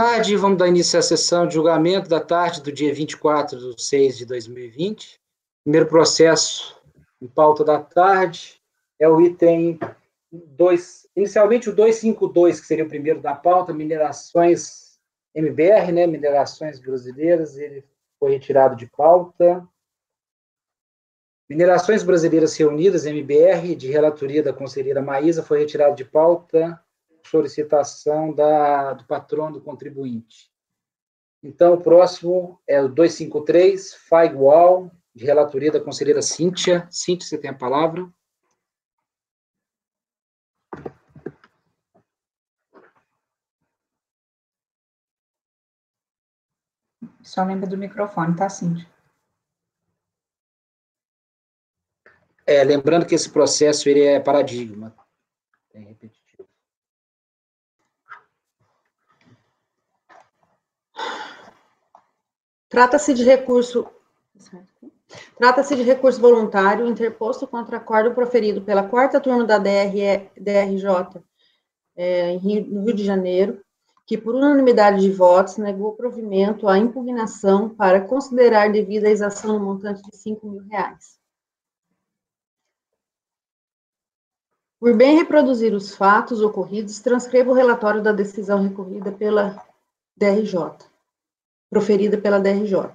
Tarde, vamos dar início à sessão de julgamento da tarde do dia 24/6/2020. Primeiro processo em pauta da tarde é o item 2, inicialmente o 252, que seria o primeiro da pauta, minerações MBR, né, minerações brasileiras, ele foi retirado de pauta. Minerações Brasileiras Reunidas, MBR, de relatoria da conselheira Maísa, foi retirado de pauta, solicitação do patrono do contribuinte. Então, o próximo é o 253, Firewall, de relatoria da conselheira Cíntia. Cíntia, você tem a palavra. Só lembra do microfone, tá, Cíntia? Lembrando que esse processo ele é paradigma. É repetitivo. Trata-se de recurso voluntário interposto contra acordo proferido pela 4ª turma da DRJ no Rio de Janeiro, que por unanimidade de votos negou provimento à impugnação para considerar devida a exação no montante de R$5.000. Por bem reproduzir os fatos ocorridos, transcrevo o relatório da decisão recorrida pela DRJ, proferida pela DRJ.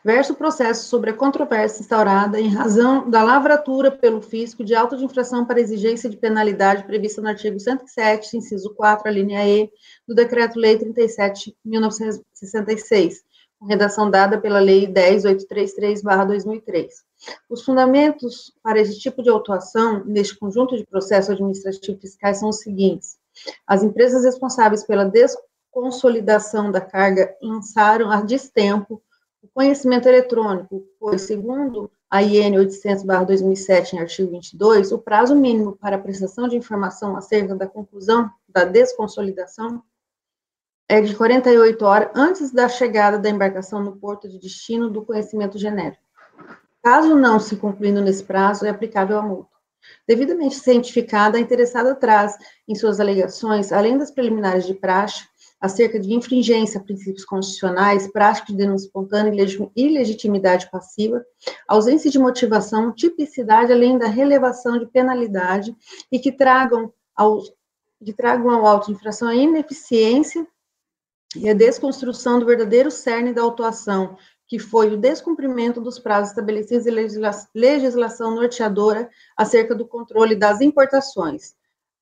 Verso o processo sobre a controvérsia instaurada em razão da lavratura pelo fisco de auto de infração para exigência de penalidade prevista no artigo 107, inciso 4, a linha E, do Decreto-Lei 37.1966, com redação dada pela Lei 10.833/2003. Os fundamentos para esse tipo de autuação, neste conjunto de processos administrativos fiscais, são os seguintes. As empresas responsáveis pela desconsolidação da carga lançaram a destempo o conhecimento eletrônico, pois, segundo a IN 800/2007, em artigo 22, o prazo mínimo para a prestação de informação acerca da conclusão da desconsolidação é de 48 horas antes da chegada da embarcação no porto de destino do conhecimento genérico. Caso não se concluindo nesse prazo, é aplicável a multa. Devidamente cientificada, a interessada traz, em suas alegações, além das preliminares de praxe, acerca de infringência a princípios constitucionais, prática de denúncia espontânea e legitimidade passiva, ausência de motivação, tipicidade, além da relevação de penalidade, e que tragam ao auto de infração a ineficiência e a desconstrução do verdadeiro cerne da autuação, que foi o descumprimento dos prazos estabelecidos em legislação norteadora acerca do controle das importações.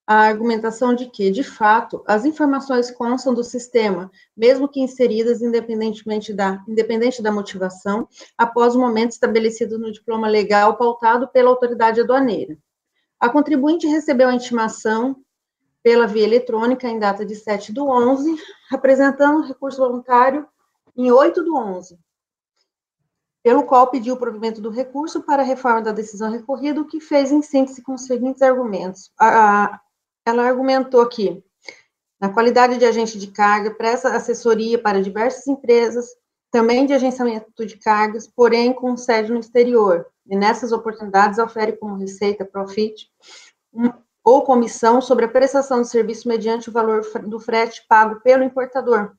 A argumentação de que, de fato, as informações constam do sistema, mesmo que inseridas independente da motivação, após o momento estabelecido no diploma legal pautado pela autoridade aduaneira. A contribuinte recebeu a intimação pela via eletrônica em data de 7/11, apresentando recurso voluntário em 8/11, pelo qual pediu o provimento do recurso para a reforma da decisão recorrida, o que fez em síntese com os seguintes argumentos. Ela argumentou que, na qualidade de agente de carga, presta assessoria para diversas empresas, também de agenciamento de cargas, porém com sede no exterior, e nessas oportunidades ofere como receita, profit, ou comissão sobre a prestação de serviço mediante o valor do frete pago pelo importador.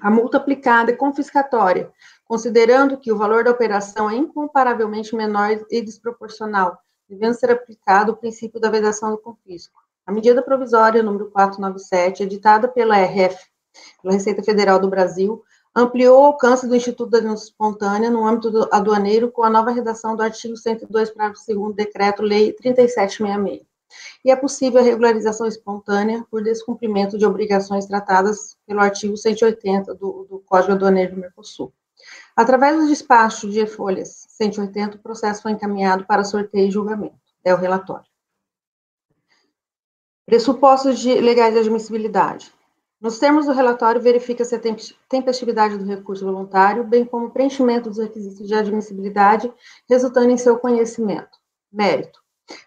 A multa aplicada é confiscatória, considerando que o valor da operação é incomparavelmente menor e desproporcional, devendo ser aplicado o princípio da vedação do confisco. A medida provisória número 497, editada pela RF, pela Receita Federal do Brasil, ampliou o alcance do Instituto da Denúncia Espontânea no âmbito aduaneiro com a nova redação do artigo 102, parágrafo 2º, Decreto-Lei 3766. E é possível a regularização espontânea por descumprimento de obrigações tratadas pelo artigo 180 do Código Aduaneiro do Mercosul. Através do despacho de folhas 180, o processo foi encaminhado para sorteio e julgamento. É o relatório. Pressupostos legais de admissibilidade. Nos termos do relatório, verifica-se a tempestividade do recurso voluntário, bem como o preenchimento dos requisitos de admissibilidade, resultando em seu conhecimento. Mérito.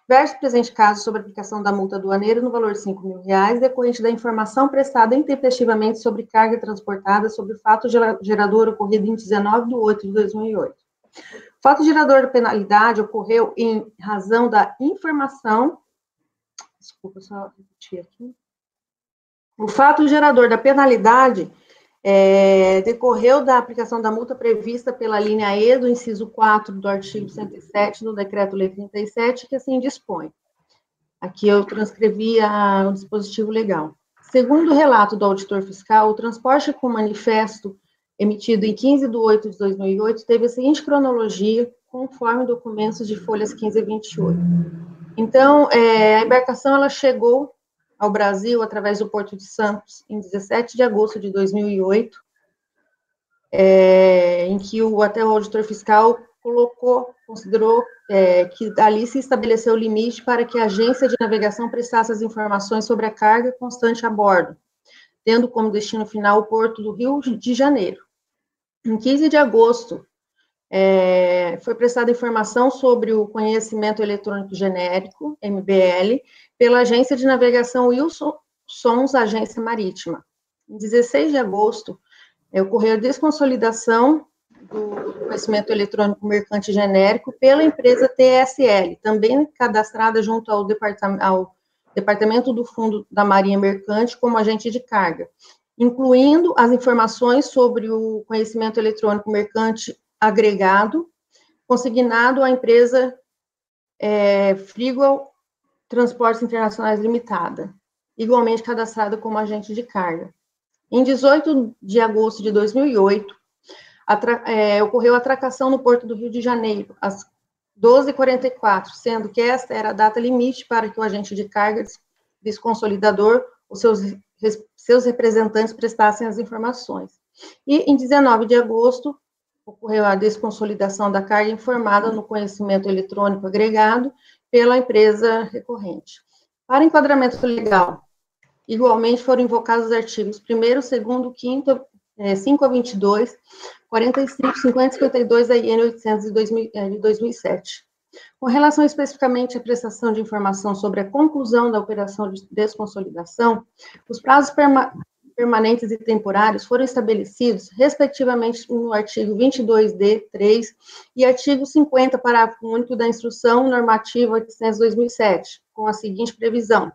Verso presente caso sobre a aplicação da multa aduaneira no valor de R$5.000, decorrente da informação prestada intempestivamente sobre carga transportada sobre o fato gerador ocorrido em 19/8/2008. O fato gerador da penalidade ocorreu em razão da informação. Desculpa, só repetir aqui. O fato gerador da penalidade decorreu da aplicação da multa prevista pela linha E do inciso 4 do artigo 107 do Decreto-Lei 37, que assim dispõe. Aqui eu transcrevi o dispositivo legal. Segundo o relato do auditor fiscal, o transporte com manifesto emitido em 15 de 8 de 2008 teve a seguinte cronologia, conforme documentos de folhas 15 e 28. Então, a embarcação ela chegou ao Brasil através do Porto de Santos em 17 de agosto de 2008, em que até o auditor fiscal considerou que ali se estabeleceu o limite para que a agência de navegação prestasse as informações sobre a carga constante a bordo, tendo como destino final o Porto do Rio de Janeiro. Em 15 de agosto, foi prestada informação sobre o conhecimento eletrônico genérico, MBL, pela agência de navegação Wilson Sons Agência Marítima. Em 16 de agosto, ocorreu a desconsolidação do conhecimento eletrônico mercante genérico pela empresa TSL, também cadastrada junto ao Departamento do Fundo da Marinha Mercante como agente de carga, incluindo as informações sobre o conhecimento eletrônico mercante agregado, consignado à empresa Frigol Transportes Internacionais Limitada, igualmente cadastrada como agente de carga. Em 18 de agosto de 2008, ocorreu a atracação no Porto do Rio de Janeiro, às 12h44, sendo que esta era a data limite para que o agente de carga desconsolidador, os seus representantes prestassem as informações. E, em 19 de agosto, ocorreu a desconsolidação da carga informada no conhecimento eletrônico agregado pela empresa recorrente. Para enquadramento legal, igualmente foram invocados os artigos 1º, 2º, 5º, 5 a 22, 45, 50 e 52 da IN 800 de 2007. Com relação especificamente à prestação de informação sobre a conclusão da operação de desconsolidação, os prazos permanentes e temporários foram estabelecidos, respectivamente, no artigo 22D, 3 e artigo 50, parágrafo único da Instrução Normativa 800/2007, com a seguinte previsão.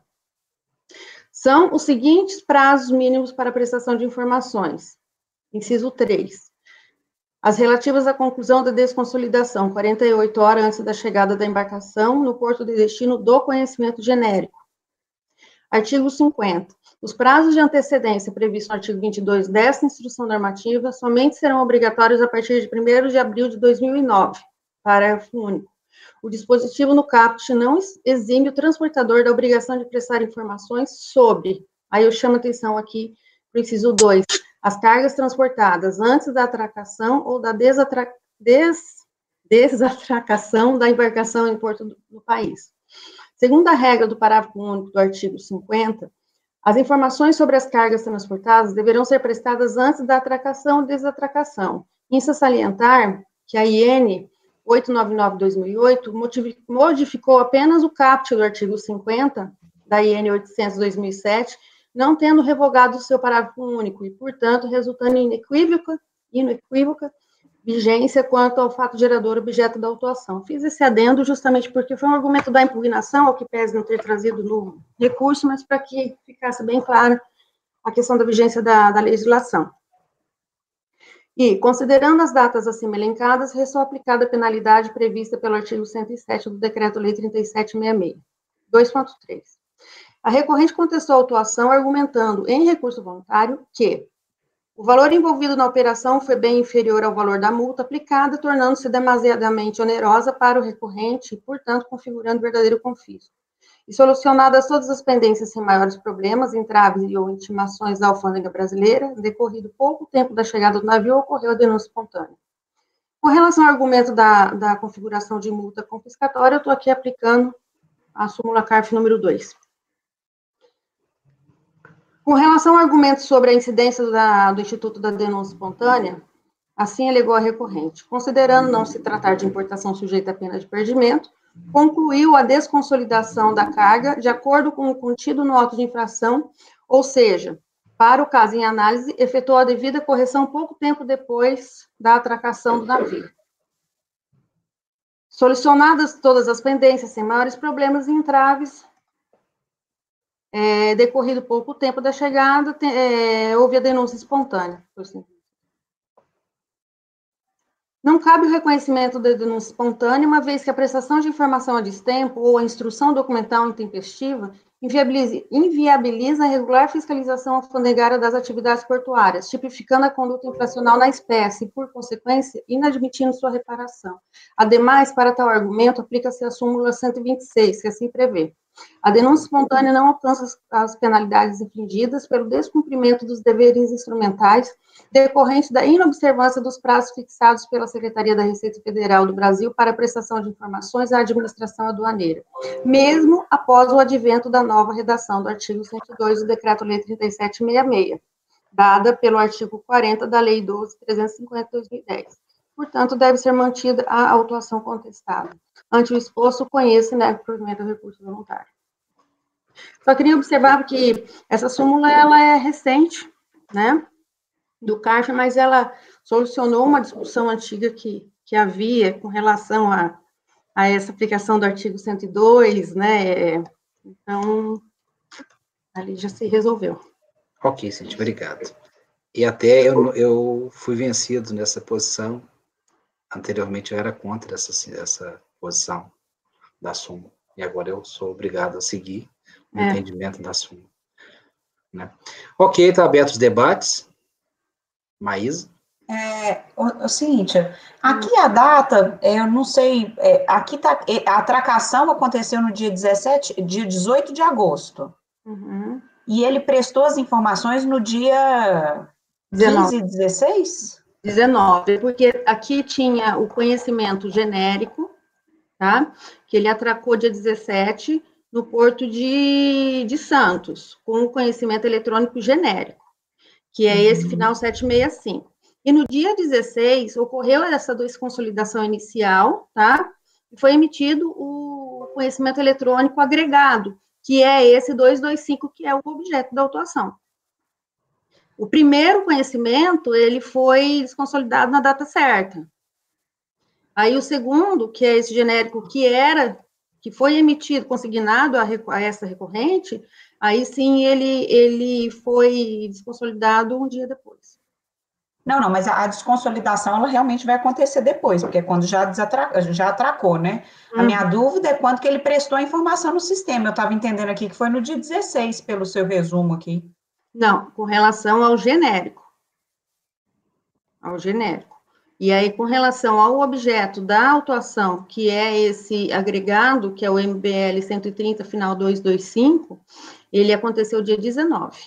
São os seguintes prazos mínimos para prestação de informações. Inciso 3. As relativas à conclusão da desconsolidação, 48 horas antes da chegada da embarcação no porto de destino do conhecimento genérico. Artigo 50. Os prazos de antecedência previstos no artigo 22 desta instrução normativa somente serão obrigatórios a partir de 1º de abril de 2009. Parágrafo único. O dispositivo no caput não exime o transportador da obrigação de prestar informações sobre, aí eu chamo atenção aqui para o inciso 2, as cargas transportadas antes da atracação ou da desatracação da embarcação em porto do país. Segundo a regra do parágrafo único do artigo 50, as informações sobre as cargas transportadas deverão ser prestadas antes da atracação ou desatracação. Isso a salientar que a IN 899/2008 modificou apenas o caput do artigo 50 da IN 800/2007, não tendo revogado o seu parágrafo único e, portanto, resultando em inequívoca vigência quanto ao fato gerador objeto da autuação. Fiz esse adendo justamente porque foi um argumento da impugnação, ao que pese não ter trazido no recurso, mas para que ficasse bem clara a questão da vigência da legislação. E, considerando as datas acima elencadas, restou aplicada a penalidade prevista pelo artigo 107 do Decreto-Lei 3766. 2.3. A recorrente contestou a autuação argumentando, em recurso voluntário, que o valor envolvido na operação foi bem inferior ao valor da multa aplicada, tornando-se demasiadamente onerosa para o recorrente e, portanto, configurando verdadeiro confisco. E solucionadas todas as pendências sem maiores problemas, entraves e ou intimações da alfândega brasileira, decorrido pouco tempo da chegada do navio, ocorreu a denúncia espontânea. Com relação ao argumento da configuração de multa confiscatória, eu estou aqui aplicando a súmula CARF número 2. Com relação ao argumento sobre a incidência do Instituto da Denúncia Espontânea, assim alegou a recorrente, considerando não se tratar de importação sujeita à pena de perdimento, concluiu a desconsolidação da carga de acordo com o contido no auto de infração, ou seja, para o caso em análise, efetuou a devida correção pouco tempo depois da atracação do navio. Solucionadas todas as pendências sem maiores problemas e entraves, Decorrido pouco tempo da chegada, houve a denúncia espontânea. Não cabe o reconhecimento da denúncia espontânea, uma vez que a prestação de informação a destempo ou a instrução documental intempestiva inviabiliza a regular fiscalização alfandegária das atividades portuárias, tipificando a conduta infracional na espécie e, por consequência, inadmitindo sua reparação. Ademais, para tal argumento, aplica-se a súmula 126, que assim prevê. A denúncia espontânea não alcança as penalidades infligidas pelo descumprimento dos deveres instrumentais decorrente da inobservância dos prazos fixados pela Secretaria da Receita Federal do Brasil para a prestação de informações à administração aduaneira, mesmo após o advento da nova redação do artigo 102 do Decreto-Lei 3766, dada pelo artigo 40 da Lei 12.350 de 2010. Portanto, deve ser mantida a autuação contestada. Ante o exposto, conheça e negue o provimento do recurso voluntário. Só queria observar que essa súmula, ela é recente, né, do CARF, mas ela solucionou uma discussão antiga que havia com relação a essa aplicação do artigo 102, né, então, ali já se resolveu. Ok, Cíntia, obrigado. E até eu fui vencido nessa posição. Anteriormente eu era contra essa posição da súmula, e agora eu sou obrigado a seguir o entendimento da súmula. Né? Ok, está aberto os debates. Maísa? Cíntia, aqui a data, eu não sei, aqui tá, a atracação aconteceu no dia 18 de agosto. Uhum. E ele prestou as informações no dia 15 e 16? 19, porque aqui tinha o conhecimento genérico, tá? Que ele atracou dia 17 no Porto de Santos, com o conhecimento eletrônico genérico, que é esse final 765. E no dia 16, ocorreu essa desconsolidação inicial, tá? E foi emitido o conhecimento eletrônico agregado, que é esse 225, que é o objeto da autuação. O primeiro conhecimento, ele foi desconsolidado na data certa. Aí o segundo, que é esse genérico que foi emitido, consignado a essa recorrente, aí sim ele foi desconsolidado um dia depois. Não, mas a desconsolidação, ela realmente vai acontecer depois, porque é quando já atracou, né? A minha dúvida é quando que ele prestou a informação no sistema. Eu estava entendendo aqui que foi no dia 16, pelo seu resumo aqui. Não, com relação ao genérico. E aí, com relação ao objeto da autuação, que é esse agregado, que é o MBL 130, final 225, ele aconteceu dia 19,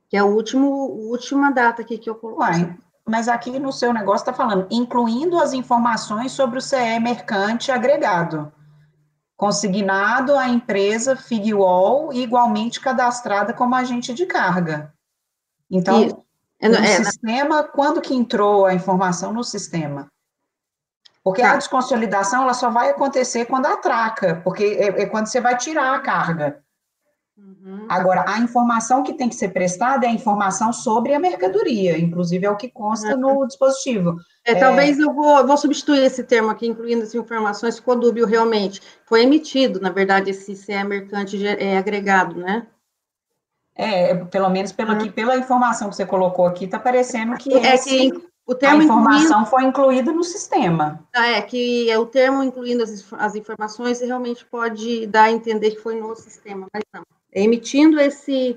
que é a última data aqui que eu coloquei. Mas aqui no seu negócio está falando, incluindo as informações sobre o CE mercante agregado, consignado à empresa FigWall e igualmente cadastrada como agente de carga. Então, no sistema, quando que entrou a informação no sistema? Porque a desconsolidação, ela só vai acontecer quando atraca, porque é quando você vai tirar a carga. Agora, a informação que tem que ser prestada é a informação sobre a mercadoria, inclusive é o que consta no dispositivo. Talvez eu vou substituir esse termo aqui, incluindo as informações, ficou dúbio realmente. Foi emitido, na verdade, esse CE mercante agregado, né? Pelo menos pela informação que você colocou aqui, está parecendo que o termo a informação foi incluída no sistema. Que o termo incluindo as informações realmente pode dar a entender que foi no sistema, mas não. Emitindo esse...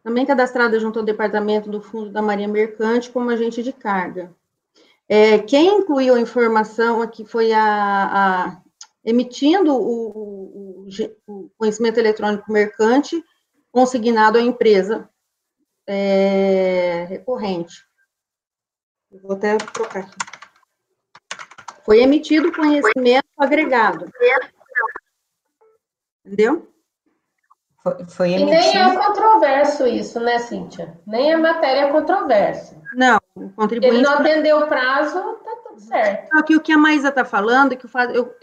Também cadastrada junto ao Departamento do Fundo da Marinha Mercante como agente de carga. Quem incluiu a informação aqui foi emitindo o conhecimento eletrônico mercante consignado à empresa recorrente. Eu vou até trocar aqui. Foi emitido o conhecimento agregado. Entendeu? Foi emitido. E nem é controverso isso, né, Cíntia? Nem a matéria é controversa. Não, o contribuinte... Ele não atendeu o prazo, tá tudo certo. Só que o que a Maísa está falando é que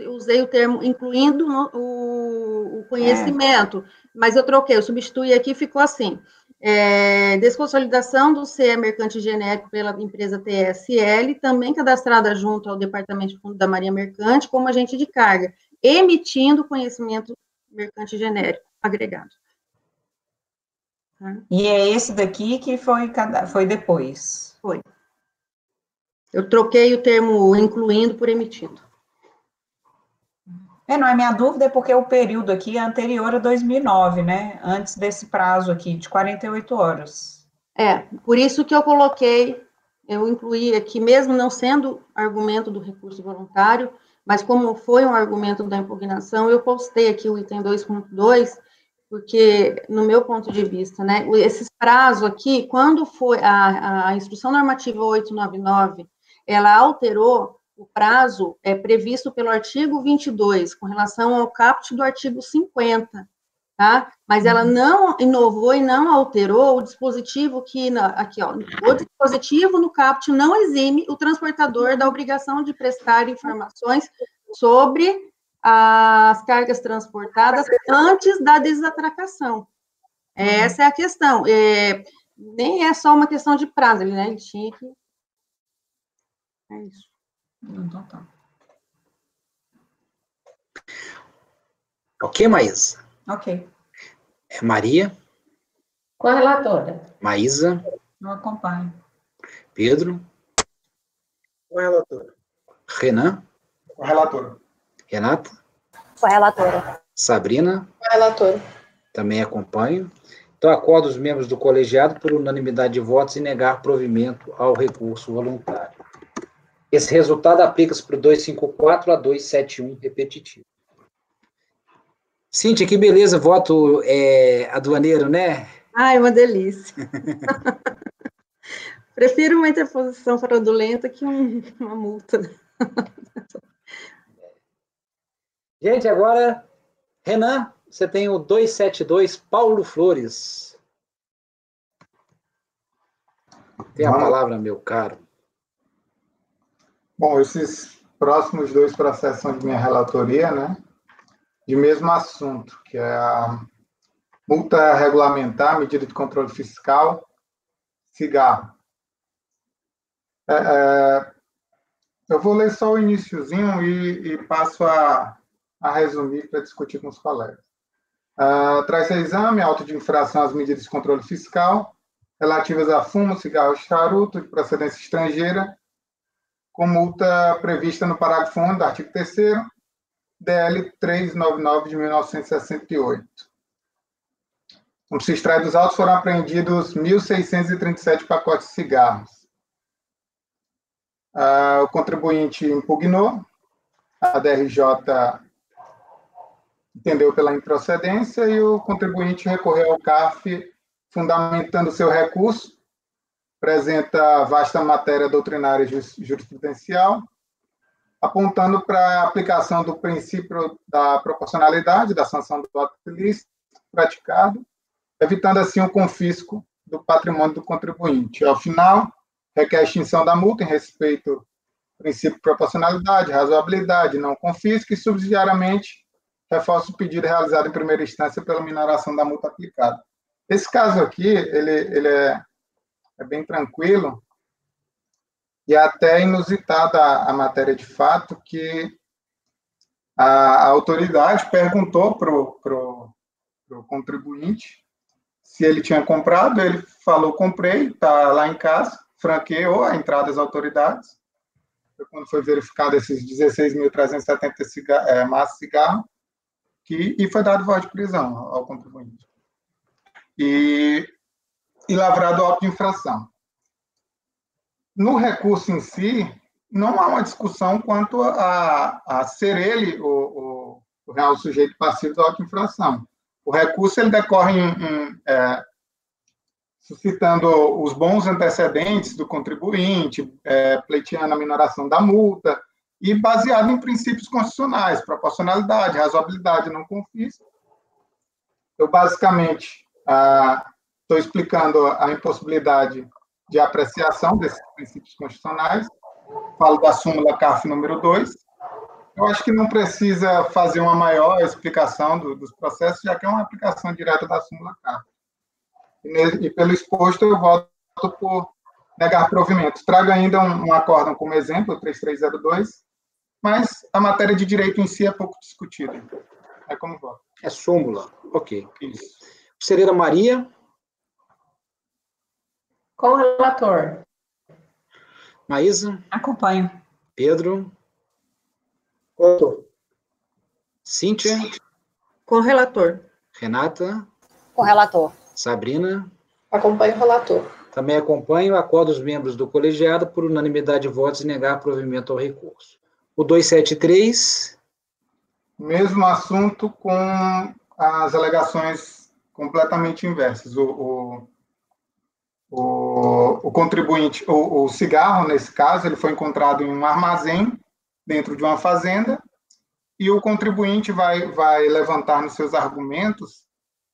eu usei o termo incluindo o conhecimento, mas eu troquei, eu substituí aqui, ficou assim. Desconsolidação do CE mercante genérico pela empresa TSL, também cadastrada junto ao Departamento de Fundo da Marinha Mercante, como agente de carga, emitindo conhecimento mercante genérico agregado. Tá? E é esse daqui que foi depois? Foi. Eu troquei o termo incluindo por emitido. Não, a minha dúvida é porque o período aqui é anterior a 2009, né? Antes desse prazo aqui, de 48 horas. Por isso que eu incluí aqui, mesmo não sendo argumento do recurso voluntário, mas como foi um argumento da impugnação, eu postei aqui o item 2.2, porque, no meu ponto de vista, né, esses prazos aqui, quando foi a Instrução Normativa 899, ela alterou o prazo previsto pelo artigo 22, com relação ao caput do artigo 50, tá? Mas ela não inovou e não alterou o dispositivo aqui, ó, o dispositivo no caput não exime o transportador da obrigação de prestar informações sobre as cargas transportadas antes da desatracação. Essa é a questão. Nem é só uma questão de prazo, né? Ele tinha que... É isso. Então tá. Ok, Maísa? Ok. Maria? Com a relatora. Maísa? Eu acompanho. Pedro? Com a relatora. Renan? Com a relatora. Renata? Com a relatora. Sabrina? Com a relatora. Também acompanho. Então, acordo os membros do colegiado por unanimidade de votos em negar provimento ao recurso voluntário. Esse resultado aplica-se para o 254 a 271 repetitivo. Cíntia, que beleza, voto aduaneiro, né? Ai, uma delícia. Prefiro uma interposição fraudulenta que uma multa. Gente, agora, Renan, você tem o 272, Paulo Flores. Tem a palavra, meu caro. Bom, esses próximos dois processos são de minha relatoria, né? De mesmo assunto, que é a multa regulamentar, medida de controle fiscal, cigarro. Eu vou ler só o iniciozinho e passo a resumir para discutir com os colegas. Traz a exame, auto de infração às medidas de controle fiscal relativas a fumo, cigarro e charuto de procedência estrangeira, com multa prevista no parágrafo 1 do artigo 3º, DL 399 de 1968. Como se extrai dos autos, foram apreendidos 1.637 pacotes de cigarros. O contribuinte impugnou, a DRJ entendeu pela improcedência e o contribuinte recorreu ao CARF, fundamentando seu recurso, apresenta vasta matéria doutrinária e jurisprudencial, apontando para a aplicação do princípio da proporcionalidade da sanção do ato ilícito praticado, evitando assim o confisco do patrimônio do contribuinte. Ao final, requer a extinção da multa em respeito ao princípio de proporcionalidade, razoabilidade, não confisco e, subsidiariamente, reforça o pedido realizado em primeira instância pela minoração da multa aplicada. Esse caso aqui, ele é bem tranquilo e até inusitada a matéria de fato, que a autoridade perguntou para o contribuinte se ele tinha comprado, ele falou, comprei, está lá em casa, franqueou a entrada das autoridades, quando foi verificado esses 16.370 maços de cigarro, e foi dado voz de prisão ao contribuinte. E lavrado auto de infração. No recurso em si, não há uma discussão quanto a ser ele o real sujeito passivo da auto de infração. O recurso ele decorre suscitando os bons antecedentes do contribuinte, pleiteando a minoração da multa, e baseado em princípios constitucionais, proporcionalidade, razoabilidade, não confisco. Eu, basicamente, estou explicando a impossibilidade de apreciação desses princípios constitucionais, falo da súmula CARF número 2. Eu acho que não precisa fazer uma maior explicação dos processos, já que é uma aplicação direta da súmula CARF. E pelo exposto, eu voto por negar provimento. Trago ainda um acórdão como exemplo, o 3302, mas a matéria de direito em si é pouco discutida. É como voto. É súmula. Ok. Cereira Maria. Com o relator. Maísa. Acompanho. Pedro. Relator. Cíntia. Com o relator. Renata. Com o relator. Sabrina. Acompanho o relator. Também acompanho. Acordo os membros do colegiado por unanimidade de votos e negar provimento ao recurso. O 273. Mesmo assunto com as alegações completamente inversas. O contribuinte, o cigarro, nesse caso, ele foi encontrado em um armazém dentro de uma fazenda, e o contribuinte vai levantar nos seus argumentos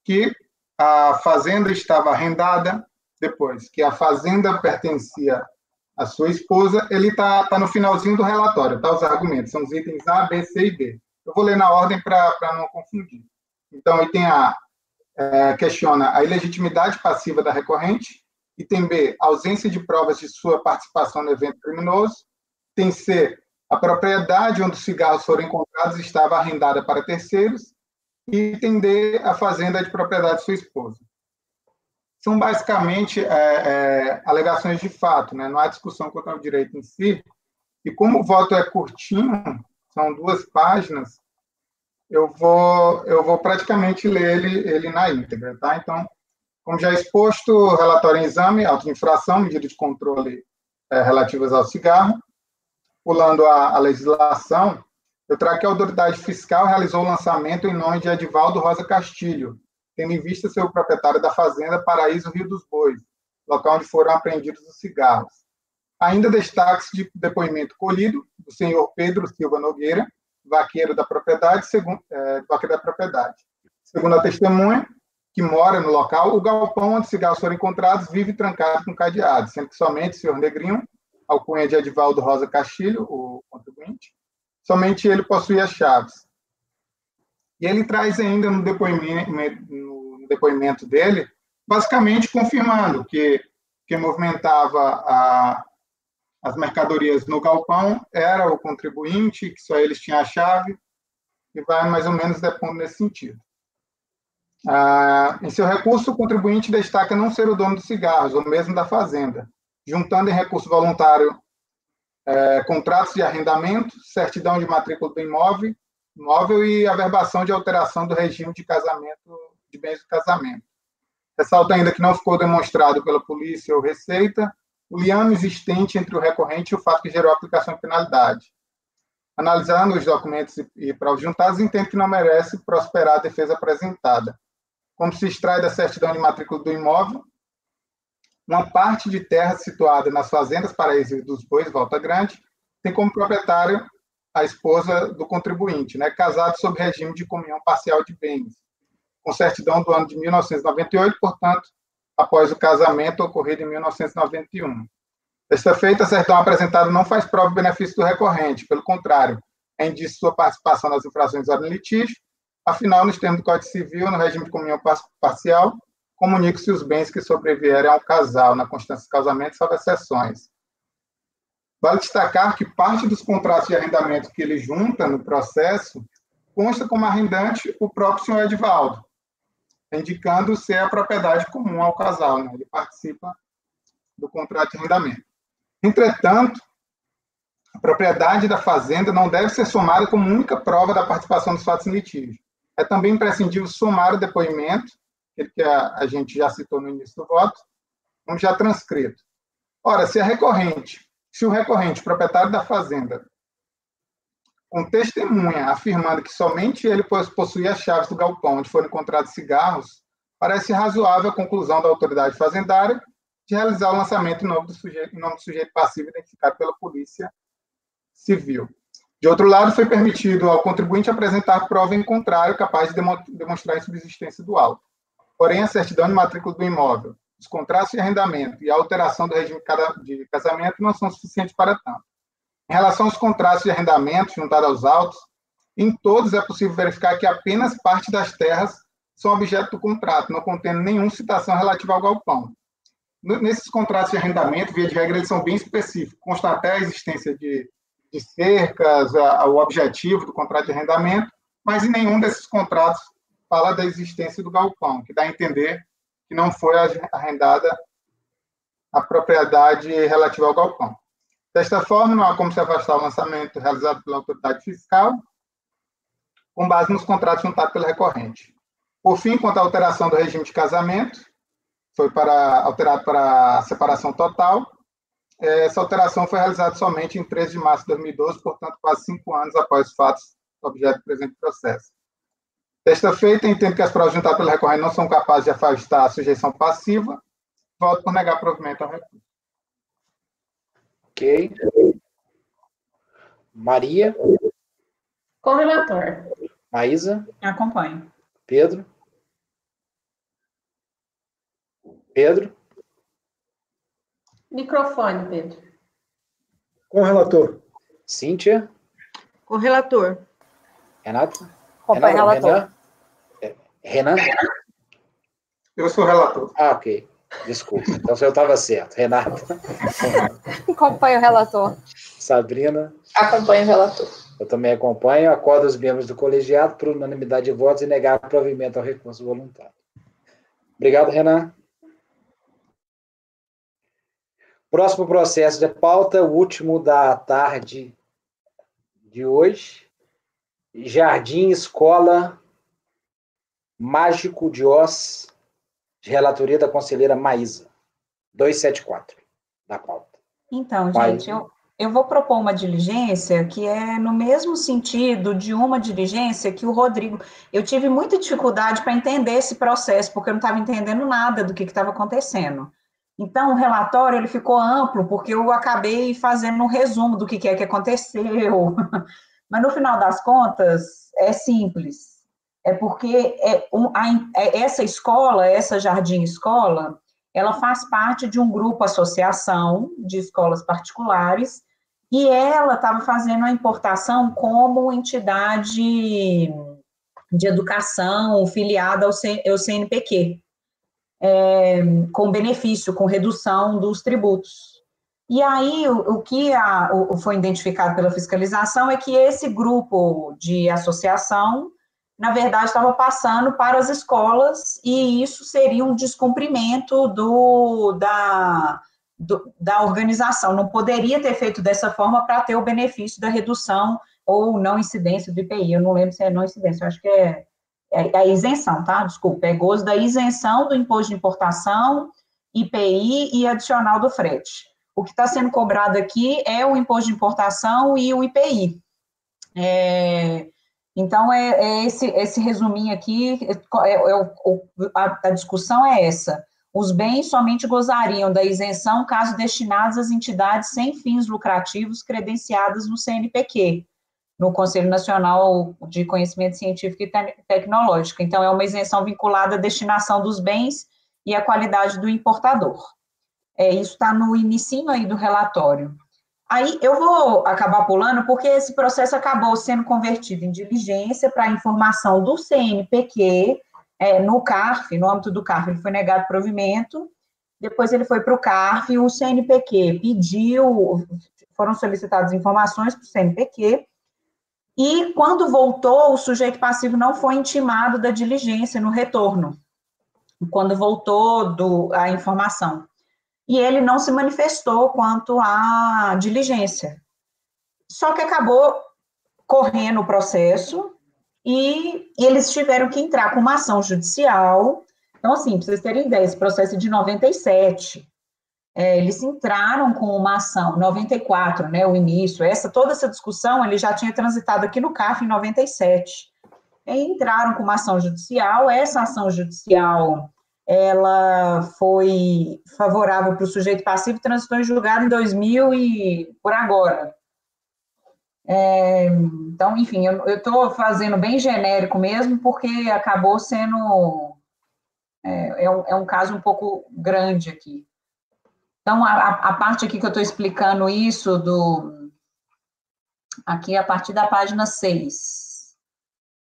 que a fazenda estava arrendada, depois que a fazenda pertencia à sua esposa. Ele está no finalzinho do relatório, tá? Os argumentos são os itens A, B, C e D. Eu vou ler na ordem para não confundir. Então, item A questiona a ilegitimidade passiva da recorrente. Item B, ausência de provas de sua participação no evento criminoso. Item C, a propriedade onde os cigarros foram encontrados estava arrendada para terceiros. E item D, a fazenda de propriedade de sua esposa. São basicamente alegações de fato, né? Não há discussão contra o direito em si. E como o voto é curtinho, são 2 páginas, eu vou praticamente ler ele na íntegra, tá? Então, como já exposto, relatório em exame, auto de infração, medida de controle relativas ao cigarro. Pulando a legislação, eu trago que a autoridade fiscal realizou o lançamento em nome de Edivaldo Rosa Castilho, tendo em vista ser o proprietário da fazenda Paraíso Rio dos Bois, local onde foram apreendidos os cigarros. Ainda destaque de depoimento colhido do senhor Pedro Silva Nogueira, vaqueiro da propriedade. Segundo a testemunha, que mora no local, o galpão onde cigarros foram encontrados vive trancado com cadeado, sendo que somente o senhor Negrinho, alcunha de Edivaldo Rosa Castilho, o contribuinte, somente ele possuía as chaves. E ele traz ainda no depoimento dele, basicamente confirmando que quem movimentava as mercadorias no galpão era o contribuinte, que só eles tinham a chave, e vai mais ou menos depondo nesse sentido. Em seu recurso, o contribuinte destaca não ser o dono dos cigarros, ou mesmo da fazenda, juntando em recurso voluntário contratos de arrendamento, certidão de matrícula do imóvel e averbação de alteração do regime de casamento, de bens do casamento. Ressalta ainda que não ficou demonstrado pela polícia ou Receita o liame existente entre o recorrente e o fato que gerou a aplicação de penalidade. Analisando os documentos e provas juntadas, entende que não merece prosperar a defesa apresentada. Como se extrai da certidão de matrícula do imóvel, uma parte de terra situada nas fazendas Paraíso dos Bois, Volta Grande, tem como proprietário a esposa do contribuinte, né, casado sob regime de comunhão parcial de bens, com certidão do ano de 1998, portanto, após o casamento ocorrido em 1991. Desta feita, a certidão apresentada não faz prova do benefício do recorrente, pelo contrário, é indício de sua participação nas infrações do litígio. Afinal, nos termos do Código Civil, no regime de comunhão parcial, comunicam-se os bens que sobrevierem ao casal, na constância do casamento, salvo exceções. Vale destacar que parte dos contratos de arrendamento que ele junta no processo consta como arrendante o próprio senhor Edivaldo, indicando ser a propriedade comum ao casal, né? Ele participa do contrato de arrendamento. Entretanto, a propriedade da fazenda não deve ser somada como única prova da participação dos fatos em litígio. É também imprescindível somar o depoimento, que a gente já citou no início do voto, como já transcrito. Ora, se o recorrente, proprietário da fazenda, com testemunha afirmando que somente ele possuía as chaves do galpão onde foram encontrados cigarros, parece razoável a conclusão da autoridade fazendária de realizar o lançamento em nome do sujeito passivo identificado pela Polícia Civil. De outro lado, foi permitido ao contribuinte apresentar prova em contrário capaz de demonstrar a insubsistência do auto. Porém, a certidão de matrícula do imóvel, os contratos de arrendamento e a alteração do regime de casamento não são suficientes para tanto. Em relação aos contratos de arrendamento juntados aos autos, em todos é possível verificar que apenas parte das terras são objeto do contrato, não contendo nenhuma citação relativa ao galpão. Nesses contratos de arrendamento, via de regra, eles são bem específicos, consta até a existência de cercas, o objetivo do contrato de arrendamento, mas em nenhum desses contratos fala da existência do galpão, que dá a entender que não foi arrendada a propriedade relativa ao galpão. Desta forma, não há como se afastar o lançamento realizado pela autoridade fiscal, com base nos contratos juntados pelo recorrente. Por fim, quanto à alteração do regime de casamento, foi alterado para a separação total. Essa alteração foi realizada somente em 13 de março de 2012, portanto, quase 5 anos após os fatos objeto do presente processo. Desta feita, entendo que as provas juntadas pelo recorrente não são capazes de afastar a sujeição passiva. Voto por negar provimento ao recurso. Ok. Maria? Com o relator. Maísa? Acompanho. Pedro? Pedro? Microfone, Pedro. Com o relator. Cíntia? Com o relator. Renato? Acompanho o relator. Renan? Eu sou relator. Ah, ok. Desculpa. Então eu estava certo. Renato? Acompanho o relator. Sabrina? Acompanho o relator. Eu também acompanho. Acordo os membros do colegiado por unanimidade de votos e negar provimento ao recurso voluntário. Obrigado, Renan. Próximo processo de pauta, o último da tarde de hoje. Jardim Escola Mágico de Oz, de relatoria da conselheira Maísa. 274, da pauta. Então, gente, eu vou propor uma diligência que é no mesmo sentido de uma diligência que o Rodrigo... Eu tive muita dificuldade para entender esse processo, porque eu não estava entendendo nada do que estava acontecendo. Então, o relatório ele ficou amplo, porque eu acabei fazendo um resumo do que é que aconteceu. Mas, no final das contas, é simples. É porque essa escola, essa Jardim Escola, ela faz parte de um grupo associação de escolas particulares, e ela estava fazendo a importação como entidade de educação filiada ao CNPq. Com benefício, com redução dos tributos. E aí, o que foi identificado pela fiscalização é que esse grupo de associação, na verdade, estava passando para as escolas, e isso seria um descumprimento da organização. Não poderia ter feito dessa forma para ter o benefício da redução ou não incidência do IPI. Eu não lembro se é não incidência, eu acho que é a isenção, tá? Desculpa, é gozo da isenção do imposto de importação, IPI e adicional do frete. O que está sendo cobrado aqui é o imposto de importação e o IPI. Então, esse resuminho aqui, a discussão é essa. Os bens somente gozariam da isenção caso destinados às entidades sem fins lucrativos credenciadas no CNPq, no Conselho Nacional de Conhecimento Científico e Tecnológico. Então, é uma isenção vinculada à destinação dos bens e à qualidade do importador. Isso está no inicinho aí do relatório. Aí, eu vou acabar pulando, porque esse processo acabou sendo convertido em diligência para informação do CNPq, no CARF, no âmbito do CARF, ele foi negado provimento, depois ele foi para o CARF, o CNPq pediu, foram solicitadas informações para o CNPq, e quando voltou, o sujeito passivo não foi intimado da diligência no retorno, quando voltou a informação. E ele não se manifestou quanto à diligência. Só que acabou correndo o processo e eles tiveram que entrar com uma ação judicial. Então, assim, para vocês terem ideia, esse processo é de 97. Eles entraram com uma ação, 94, né, o início, toda essa discussão, ele já tinha transitado aqui no CAF em 97. Entraram com uma ação judicial, essa ação judicial, ela foi favorável para o sujeito passivo, transitou em julgado em 2000 e por agora. Então, enfim, eu estou fazendo bem genérico mesmo, porque acabou sendo, é um caso um pouco grande aqui. Então, a parte aqui que eu estou explicando isso, aqui a partir da página 6.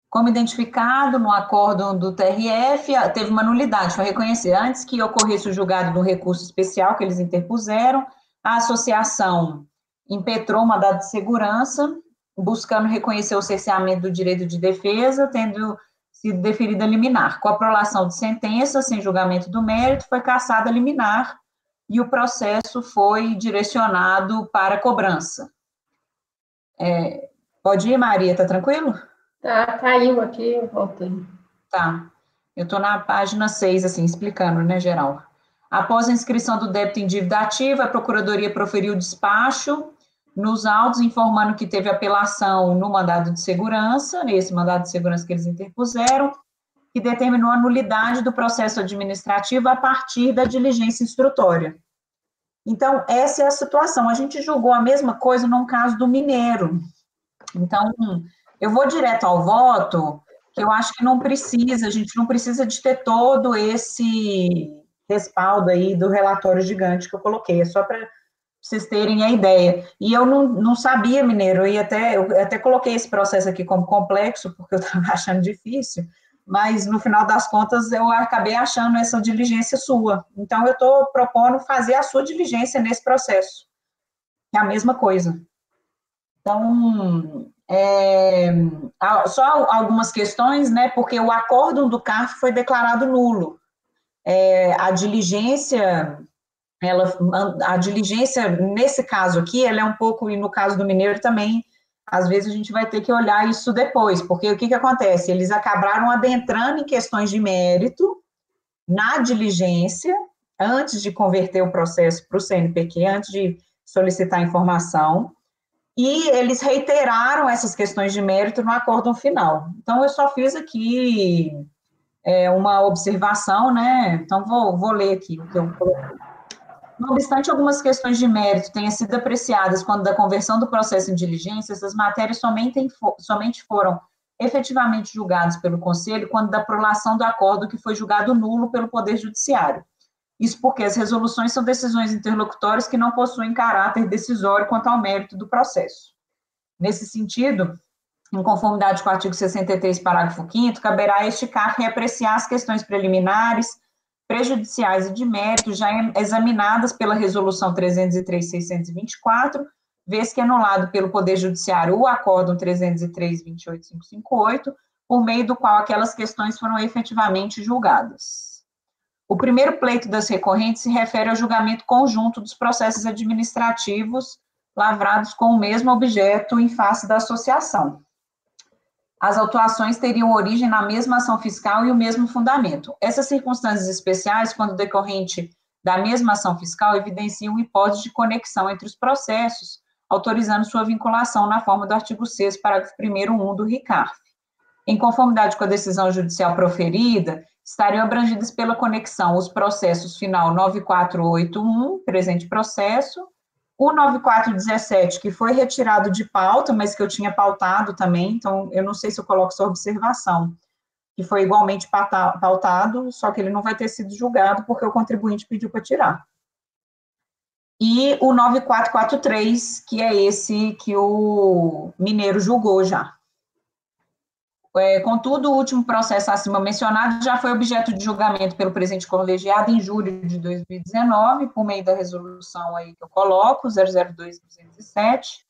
Como identificado no acórdão do TRF, teve uma nulidade, foi reconhecer, antes que ocorresse o julgado do recurso especial que eles interpuseram, a associação impetrou um mandado de segurança, buscando reconhecer o cerceamento do direito de defesa, tendo sido deferida liminar. Com a prolação de sentença, sem julgamento do mérito, foi cassada a liminar e o processo foi direcionado para cobrança. Pode ir, Maria, tá tranquilo? Tá, caiu aqui, eu voltei. Tá. Eu estou na página 6, assim, explicando, né, geral. Após a inscrição do débito em dívida ativa, a Procuradoria proferiu despacho nos autos, informando que teve apelação no mandado de segurança, nesse mandado de segurança que eles interpuseram, que determinou a nulidade do processo administrativo a partir da diligência instrutória. Então, essa é a situação. A gente julgou a mesma coisa no caso do mineiro. Então, eu vou direto ao voto, que eu acho que não precisa, a gente não precisa de ter todo esse respaldo aí do relatório gigante que eu coloquei, é só para vocês terem a ideia. E eu não sabia, mineiro, eu até coloquei esse processo aqui como complexo, porque eu estava achando difícil, mas no final das contas eu acabei achando essa diligência sua. Então, eu estou propondo fazer a sua diligência nesse processo. É a mesma coisa. Então, só algumas questões, né, porque o acórdão do CARF foi declarado nulo. A diligência, nesse caso aqui, ela é um pouco, e no caso do mineiro também, às vezes a gente vai ter que olhar isso depois, porque o que acontece? Eles acabaram adentrando em questões de mérito na diligência, antes de converter o processo para o CNPq, antes de solicitar informação, e eles reiteraram essas questões de mérito no acórdão final. Então, eu só fiz aqui uma observação, né? Então, vou ler aqui o que eu coloquei. Não obstante algumas questões de mérito tenham sido apreciadas quando da conversão do processo em diligência, essas matérias somente foram efetivamente julgadas pelo Conselho quando da prolação do acordo que foi julgado nulo pelo Poder Judiciário. Isso porque as resoluções são decisões interlocutórias que não possuem caráter decisório quanto ao mérito do processo. Nesse sentido, em conformidade com o artigo 63, parágrafo 5º, caberá a este CARF reapreciar as questões preliminares, prejudiciais e de mérito já examinadas pela Resolução 303.624, vez que anulado pelo Poder Judiciário o Acórdão 303.28558, por meio do qual aquelas questões foram efetivamente julgadas. O primeiro pleito das recorrentes se refere ao julgamento conjunto dos processos administrativos lavrados com o mesmo objeto em face da associação. As autuações teriam origem na mesma ação fiscal e o mesmo fundamento. Essas circunstâncias especiais, quando decorrente da mesma ação fiscal, evidenciam hipótese de conexão entre os processos, autorizando sua vinculação na forma do artigo 6º, parágrafo 1º, 1 do RICARF. Em conformidade com a decisão judicial proferida, estariam abrangidas pela conexão os processos final 9481, presente processo, o 9417, que foi retirado de pauta, mas que eu tinha pautado também, então eu não sei se eu coloco essa observação, que foi igualmente pautado, só que ele não vai ter sido julgado porque o contribuinte pediu para tirar. E o 9443, que é esse que o mineiro julgou já. Contudo, o último processo acima mencionado já foi objeto de julgamento pelo presidente colegiado em julho de 2019, por meio da resolução aí que eu coloco, 002-207.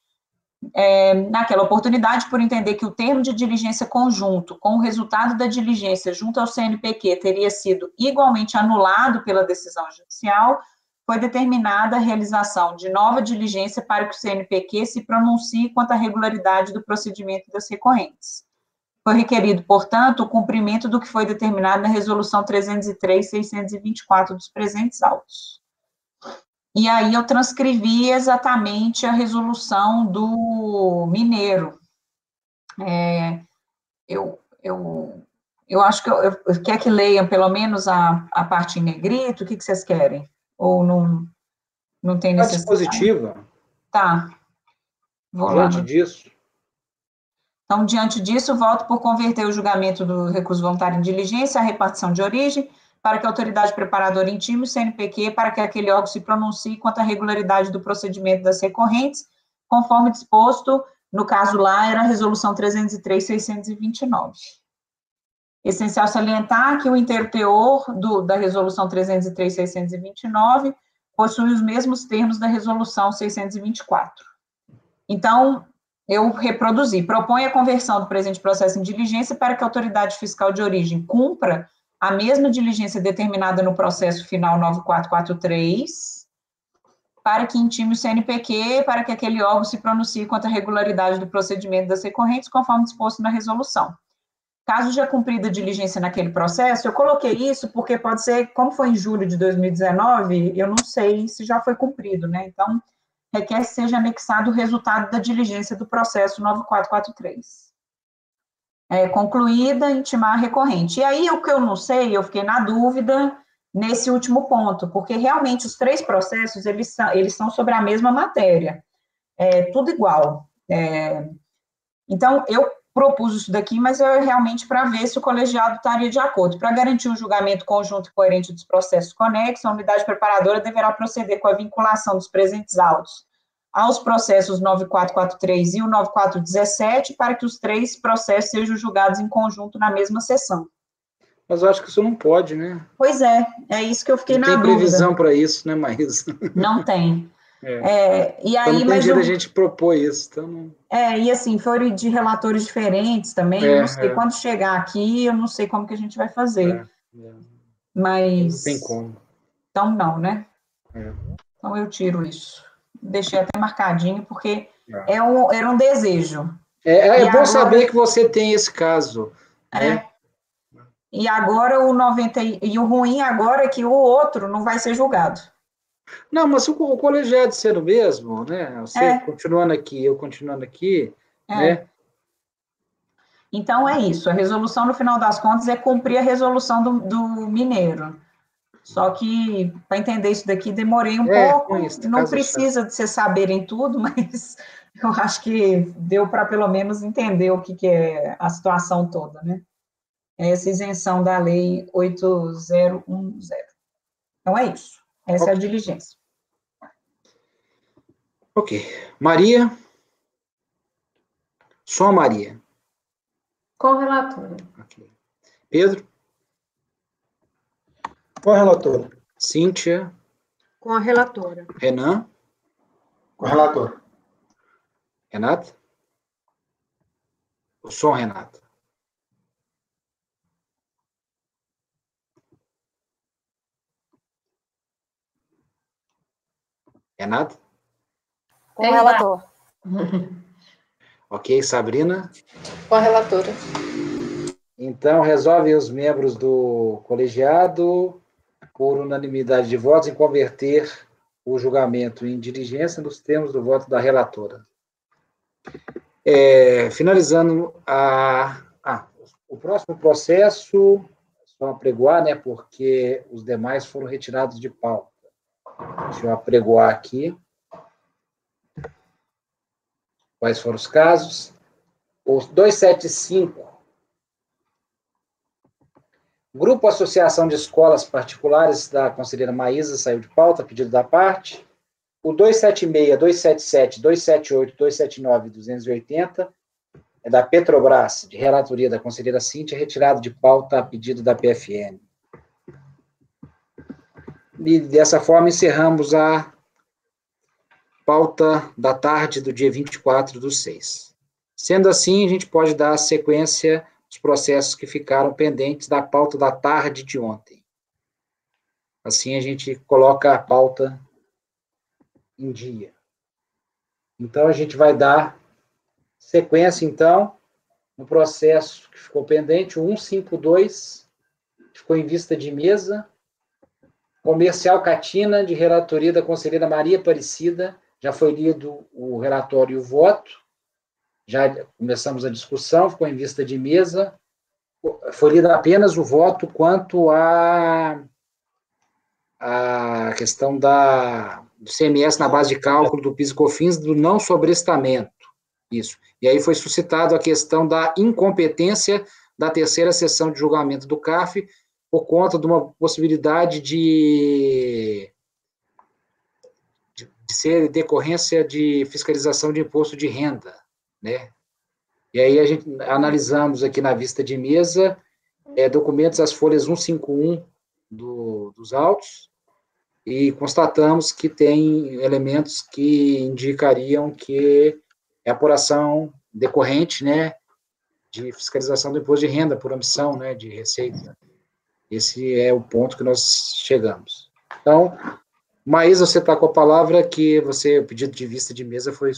Naquela oportunidade, por entender que o termo de diligência conjunto com o resultado da diligência junto ao CNPq teria sido igualmente anulado pela decisão judicial, foi determinada a realização de nova diligência para que o CNPq se pronuncie quanto à regularidade do procedimento das recorrentes. Foi requerido, portanto, o cumprimento do que foi determinado na Resolução 303.624 dos presentes autos. E aí eu transcrevi exatamente a resolução do mineiro. Eu acho que eu quer que leiam pelo menos a parte em negrito, o que vocês querem? Ou não tem necessidade? Está dispositiva. Tá. Vou lá. Diante disso. Então, diante disso, voto por converter o julgamento do recurso voluntário em diligência à repartição de origem, para que a autoridade preparadora intime o CNPq para que aquele órgão se pronuncie quanto à regularidade do procedimento das recorrentes, conforme disposto, no caso lá, era a resolução 303.629. Essencial salientar que o inteiro teor da resolução 303.629 possui os mesmos termos da resolução 624. Então, eu reproduzi. Propõe a conversão do presente processo em diligência para que a autoridade fiscal de origem cumpra a mesma diligência determinada no processo final 9443, para que intime o CNPq, para que aquele órgão se pronuncie quanto à regularidade do procedimento das recorrentes, conforme disposto na resolução. Caso já cumprida a diligência naquele processo, eu coloquei isso porque pode ser, como foi em julho de 2019, eu não sei se já foi cumprido, né? Então, requer que seja anexado o resultado da diligência do processo 9443. Concluída, intimar a recorrente. E aí, o que eu não sei, eu fiquei na dúvida nesse último ponto, porque realmente os 3 processos, eles são sobre a mesma matéria, tudo igual. Então, eu propus isso daqui, mas é realmente para ver se o colegiado estaria de acordo. Para garantir o julgamento conjunto e coerente dos processos conexos, a unidade preparadora deverá proceder com a vinculação dos presentes autos aos processos 9443 e o 9417, para que os 3 processos sejam julgados em conjunto na mesma sessão. Mas eu acho que isso não pode, né? Pois é isso que eu fiquei na dúvida. Não tem previsão para isso, né, Maísa? Não tem. E aí, então não tem jeito a gente propor isso. Então não... e assim, foram de relatores diferentes também, eu não sei, quando chegar aqui, eu não sei como que a gente vai fazer. Mas... Não tem como. Então não, né? Então eu tiro isso. Deixei até marcadinho, porque era um desejo. É bom agora, saber que você tem esse caso. Né? E agora e o ruim agora é que o outro não vai ser julgado. Não, mas o colegiado sendo o mesmo, né? Você continuando aqui, eu continuando aqui, né? Então é isso. A resolução, no final das contas, é cumprir a resolução do mineiro. Só que, para entender isso daqui, demorei um pouco. Não precisa de vocês saberem tudo, mas eu acho que deu para, pelo menos, entender o que é a situação toda, né? Essa isenção da lei 8010. Então, é isso. Essa é a diligência. Ok. Maria? Só Maria. Com a relatora. Okay. Pedro? Com a relatora. Cíntia? Com a relatora. Renan? Com a relatora. Renata? O som, Renata. Renata? Com o relator. Ok, Sabrina? Com a relatora. Então, resolve os membros do colegiado, por unanimidade de votos, em converter o julgamento em diligência nos termos do voto da relatora. Finalizando o próximo processo, só apregoar, né, porque os demais foram retirados de pauta. Deixa eu apregoar aqui. Quais foram os casos? Os 275. Grupo Associação de Escolas Particulares da conselheira Maísa saiu de pauta, pedido da parte. O 276, 277, 278, 279 e 280 é da Petrobras, de relatoria da conselheira Cíntia, retirado de pauta a pedido da PFN. E dessa forma encerramos a pauta da tarde do dia 24/6. Sendo assim, a gente pode dar sequência aos processos que ficaram pendentes da pauta da tarde de ontem. Assim a gente coloca a pauta em dia. Então, a gente vai dar sequência, então, no processo que ficou pendente, o 152, que ficou em vista de mesa, Comercial Catina, de relatoria da conselheira Maria Aparecida, já foi lido o relatório e o voto, já começamos a discussão, ficou em vista de mesa, foi lido apenas o voto quanto à questão do CMS na base de cálculo do PIS e COFINS, do não sobrestamento, isso. E aí foi suscitado a questão da incompetência da terceira sessão de julgamento do CARF, por conta de uma possibilidade de ser decorrência de fiscalização de imposto de renda, né? E aí a gente analisamos aqui na vista de mesa documentos, as folhas 151 dos autos, e constatamos que tem elementos que indicariam que é a apuração decorrente, né, de fiscalização do imposto de renda por omissão, né, de receita. Esse é o ponto que nós chegamos. Então, Maísa, você está com a palavra que o pedido de vista de mesa foi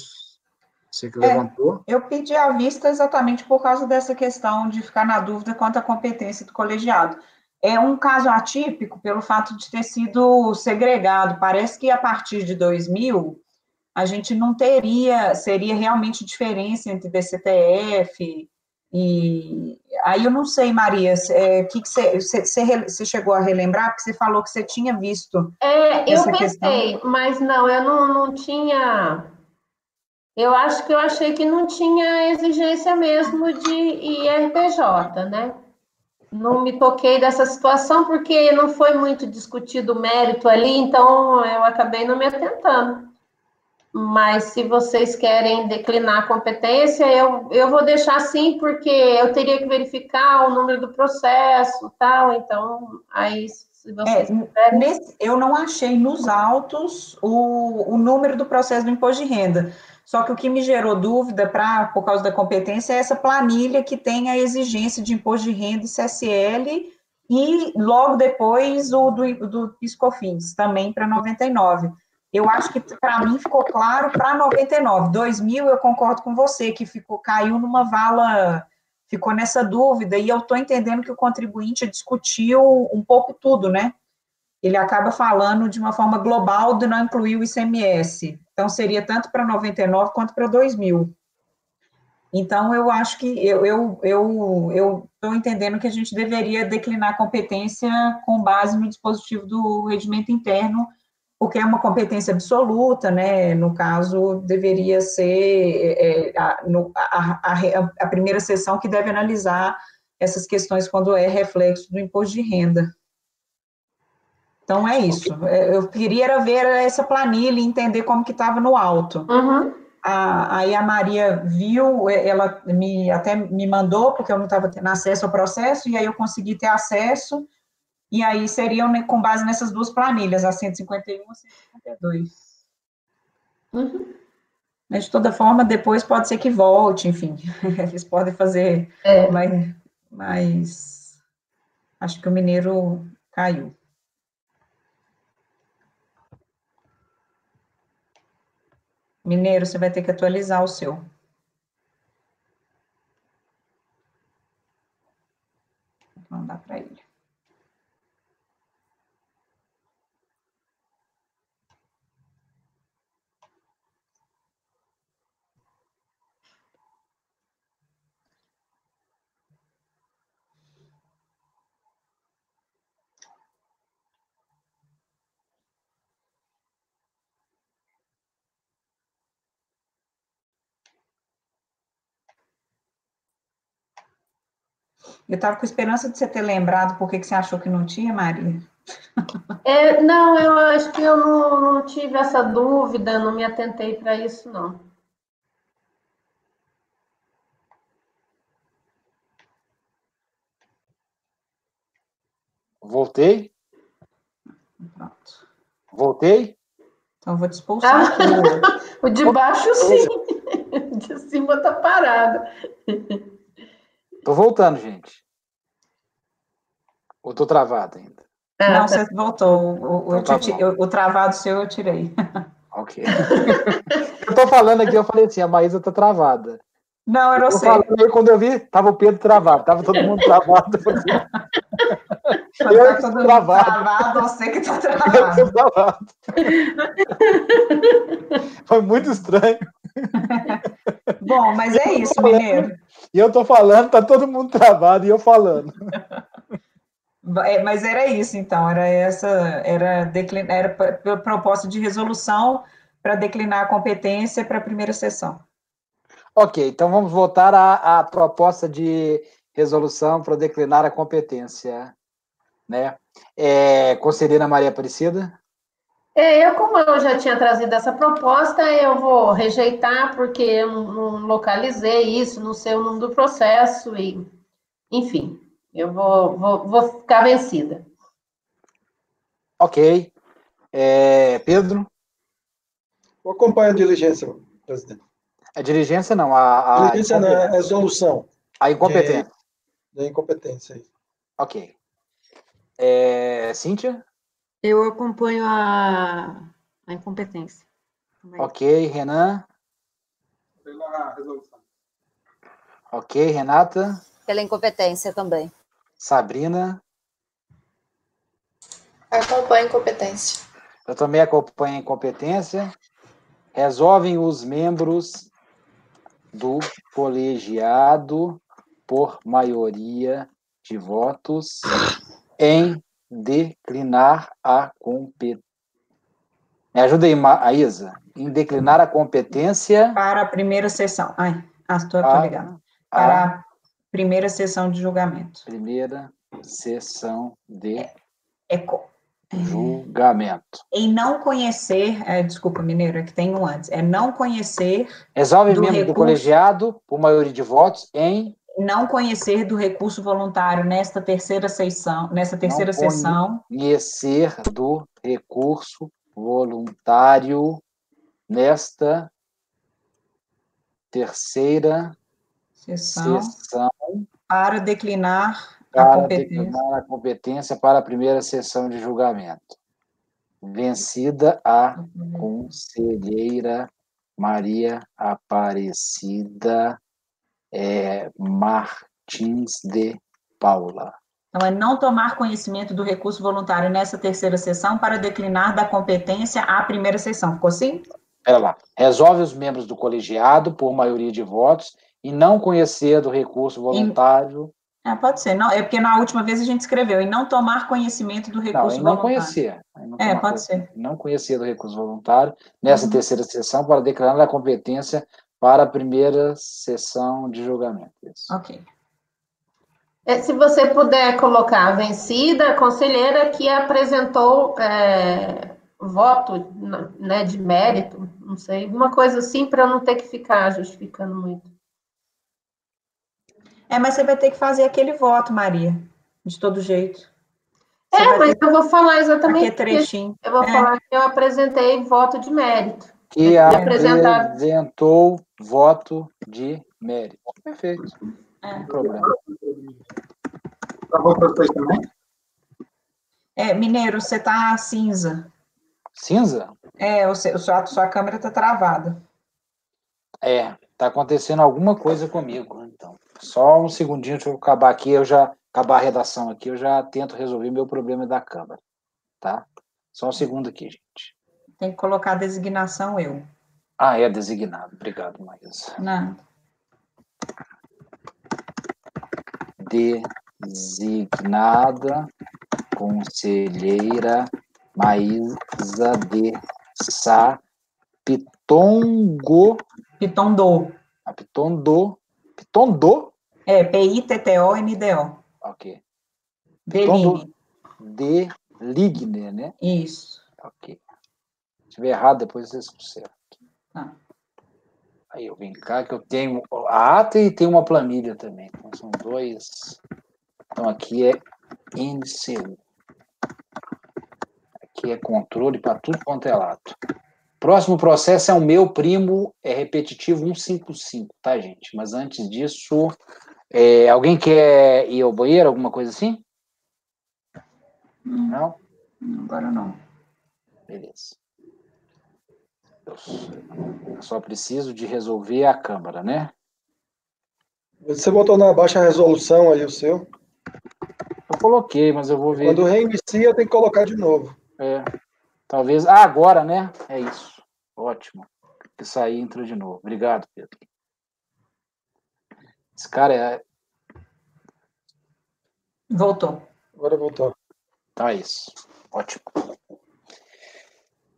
você que levantou. Eu pedi a vista exatamente por causa dessa questão de ficar na dúvida quanto à competência do colegiado. É um caso atípico pelo fato de ter sido segregado. Parece que a partir de 2000, a gente não seria realmente diferença entre DCTF e... Aí eu não sei, Maria, que você chegou a relembrar, porque você falou que você tinha visto eu pensei, mas não, eu não tinha... Eu acho que eu achei que não tinha exigência mesmo de IRPJ, né? Não me toquei dessa situação, porque não foi muito discutido o mérito ali, então eu acabei não me atentando. Mas se vocês querem declinar a competência, eu vou deixar assim, porque eu teria que verificar o número do processo, tal, então, aí, se vocês quiserem... Eu não achei nos autos o número do processo do imposto de renda, só que o que me gerou dúvida, por causa da competência, é essa planilha que tem a exigência de imposto de renda e CSL, e logo depois o do PIS/COFINS, também para 99. Eu acho que, para mim, ficou claro para 99. 2000, eu concordo com você, que caiu numa vala, ficou nessa dúvida, e eu estou entendendo que o contribuinte discutiu um pouco tudo, né? Ele acaba falando de uma forma global de não incluir o ICMS. Então, seria tanto para 99 quanto para 2000. Então, eu acho que eu estou entendendo que a gente deveria declinar a competência com base no dispositivo do regimento interno, porque é uma competência absoluta, né? No caso, deveria ser a primeira sessão que deve analisar essas questões quando é reflexo do imposto de renda. Então, é isso. Eu queria ver essa planilha e entender como que estava no alto. Uhum. Aí a Maria viu, ela até me mandou, porque eu não estava tendo acesso ao processo, e aí eu consegui ter acesso, e aí seriam, né, com base nessas duas planilhas, a 151 e a 152. Uhum. Mas, de toda forma, depois pode ser que volte, enfim, eles podem fazer, mas acho que o mineiro caiu. Mineiro, você vai ter que atualizar o seu. Vou mandar para ele. Eu estava com esperança de você ter lembrado por que você achou que não tinha, Maria. Não, eu acho que eu não tive essa dúvida, não me atentei para isso, não. Voltei? Pronto. Voltei? Então, eu vou te expulsar. O de baixo, sim. O de cima está parado. Tô voltando, gente. Ou tô travado ainda? Não, você voltou. O travado seu eu tirei. Ok. Eu tô falando aqui, eu falei assim, a Maísa tá travada. Não, eu não sei. Aí, quando eu vi, tava o Pedro travado, tava todo mundo travado. Eu tá todo mundo travado, você que tá travado. Eu tô travado. Foi muito estranho. Bom, mas é isso, mineiro. E eu tô falando, tá todo mundo travado, e eu falando. Mas era isso, então, era proposta de resolução para declinar a competência para a primeira sessão. Ok, então vamos voltar à proposta de resolução para declinar a competência, né? Conselheira Maria Aparecida? Como eu já tinha trazido essa proposta, eu vou rejeitar, porque eu não localizei isso, não sei o nome do processo, e, enfim, eu vou ficar vencida. Ok. Pedro? Vou acompanhar a diligência, presidente. A diligência não, a Diligência não, é resolução. A incompetência. Da incompetência. Aí. Ok. Cíntia? Eu acompanho a incompetência. Também. Ok, Renan? Pela resolução. Ok, Renata? Pela incompetência também. Sabrina? Acompanho a incompetência. Eu também acompanho a incompetência. Resolvem os membros do colegiado por maioria de votos em declinar a competência. Me ajuda aí, Isa. Em declinar a competência... Para a primeira sessão. Estou ligado. Para a primeira sessão de julgamento. Primeira sessão de julgamento. Em não conhecer... desculpa, Mineiro, é que tem um antes. É não conhecer... Resolve membro do colegiado por maioria de votos em... Não conhecer do recurso voluntário nesta terceira sessão. Conhecer do recurso voluntário nesta terceira sessão para declinar a competência para a primeira sessão de julgamento. Vencida a conselheira Maria Aparecida Martins de Paula. Então, é não tomar conhecimento do recurso voluntário nessa terceira sessão para declinar da competência à primeira sessão. Ficou assim? Pera lá. Resolve os membros do colegiado por maioria de votos e não conhecer do recurso voluntário... Pode ser. Não, é porque na última vez a gente escreveu e não tomar conhecimento do recurso voluntário. Conhecer. Pode ser. Não conhecer do recurso voluntário nessa terceira sessão para declinar a competência para a primeira sessão de julgamento. Isso. Ok. Se você puder colocar vencida, a conselheira que apresentou voto, né, de mérito, não sei, uma coisa assim, para não ter que ficar justificando muito. Mas você vai ter que fazer aquele voto, Maria, de todo jeito. Eu vou falar exatamente aquele trechinho. Eu vou falar que eu apresentei voto de mérito. Que apresentou voto de mérito. Perfeito. Não tem problema. Tá bom para vocês também? Mineiro, você tá cinza. Cinza? Sua câmera tá travada. Tá acontecendo alguma coisa comigo, então. Só um segundinho, deixa eu acabar aqui, acabar a redação aqui, eu já tento resolver meu problema da câmera, tá? Só um segundo aqui, gente. Tem que colocar a designação eu. É designado. Obrigado, Maísa. Não. Designada conselheira Maísa de Sá Pitondo. Pitondo? P-I-T-T-O-N-D-O. Ok. Deligne. Deligne, né? Isso. Ok. Se tiver errado, depois vocês consertam. Aí eu vim cá que eu tenho a ata e tem uma planilha também. Então são dois. Então aqui é NCU. Aqui é controle para tudo quanto é lado. Próximo processo é o meu primo, repetitivo 155, tá, gente? Mas antes disso, alguém quer ir ao banheiro, alguma coisa assim? Não? Agora não. Beleza. Eu só preciso de resolver a câmara, né? Você botou na baixa resolução ali o seu? Eu coloquei, mas eu vou ver. Quando reinicia, tem que colocar de novo. Talvez... agora, né? É isso. Ótimo. Isso aí entra de novo. Obrigado, Pedro. Esse cara Voltou. Agora voltou. Tá, isso. Ótimo.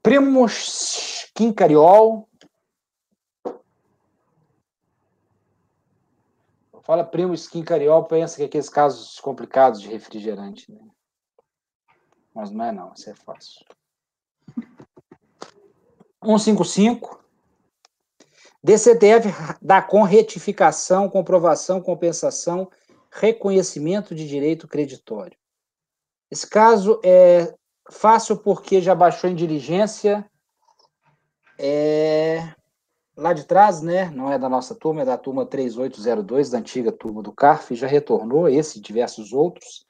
Primo Quincariol. Fala primo Quincariol, pensa que é aqueles casos complicados de refrigerante, né? Mas não é não, isso é fácil. 155. DCTF dá com retificação, comprovação, compensação, reconhecimento de direito creditório. Esse caso é fácil porque já baixou em diligência. lá de trás, né, não é da nossa turma, é da turma 3802, da antiga turma do CARF, já retornou, esse e diversos outros.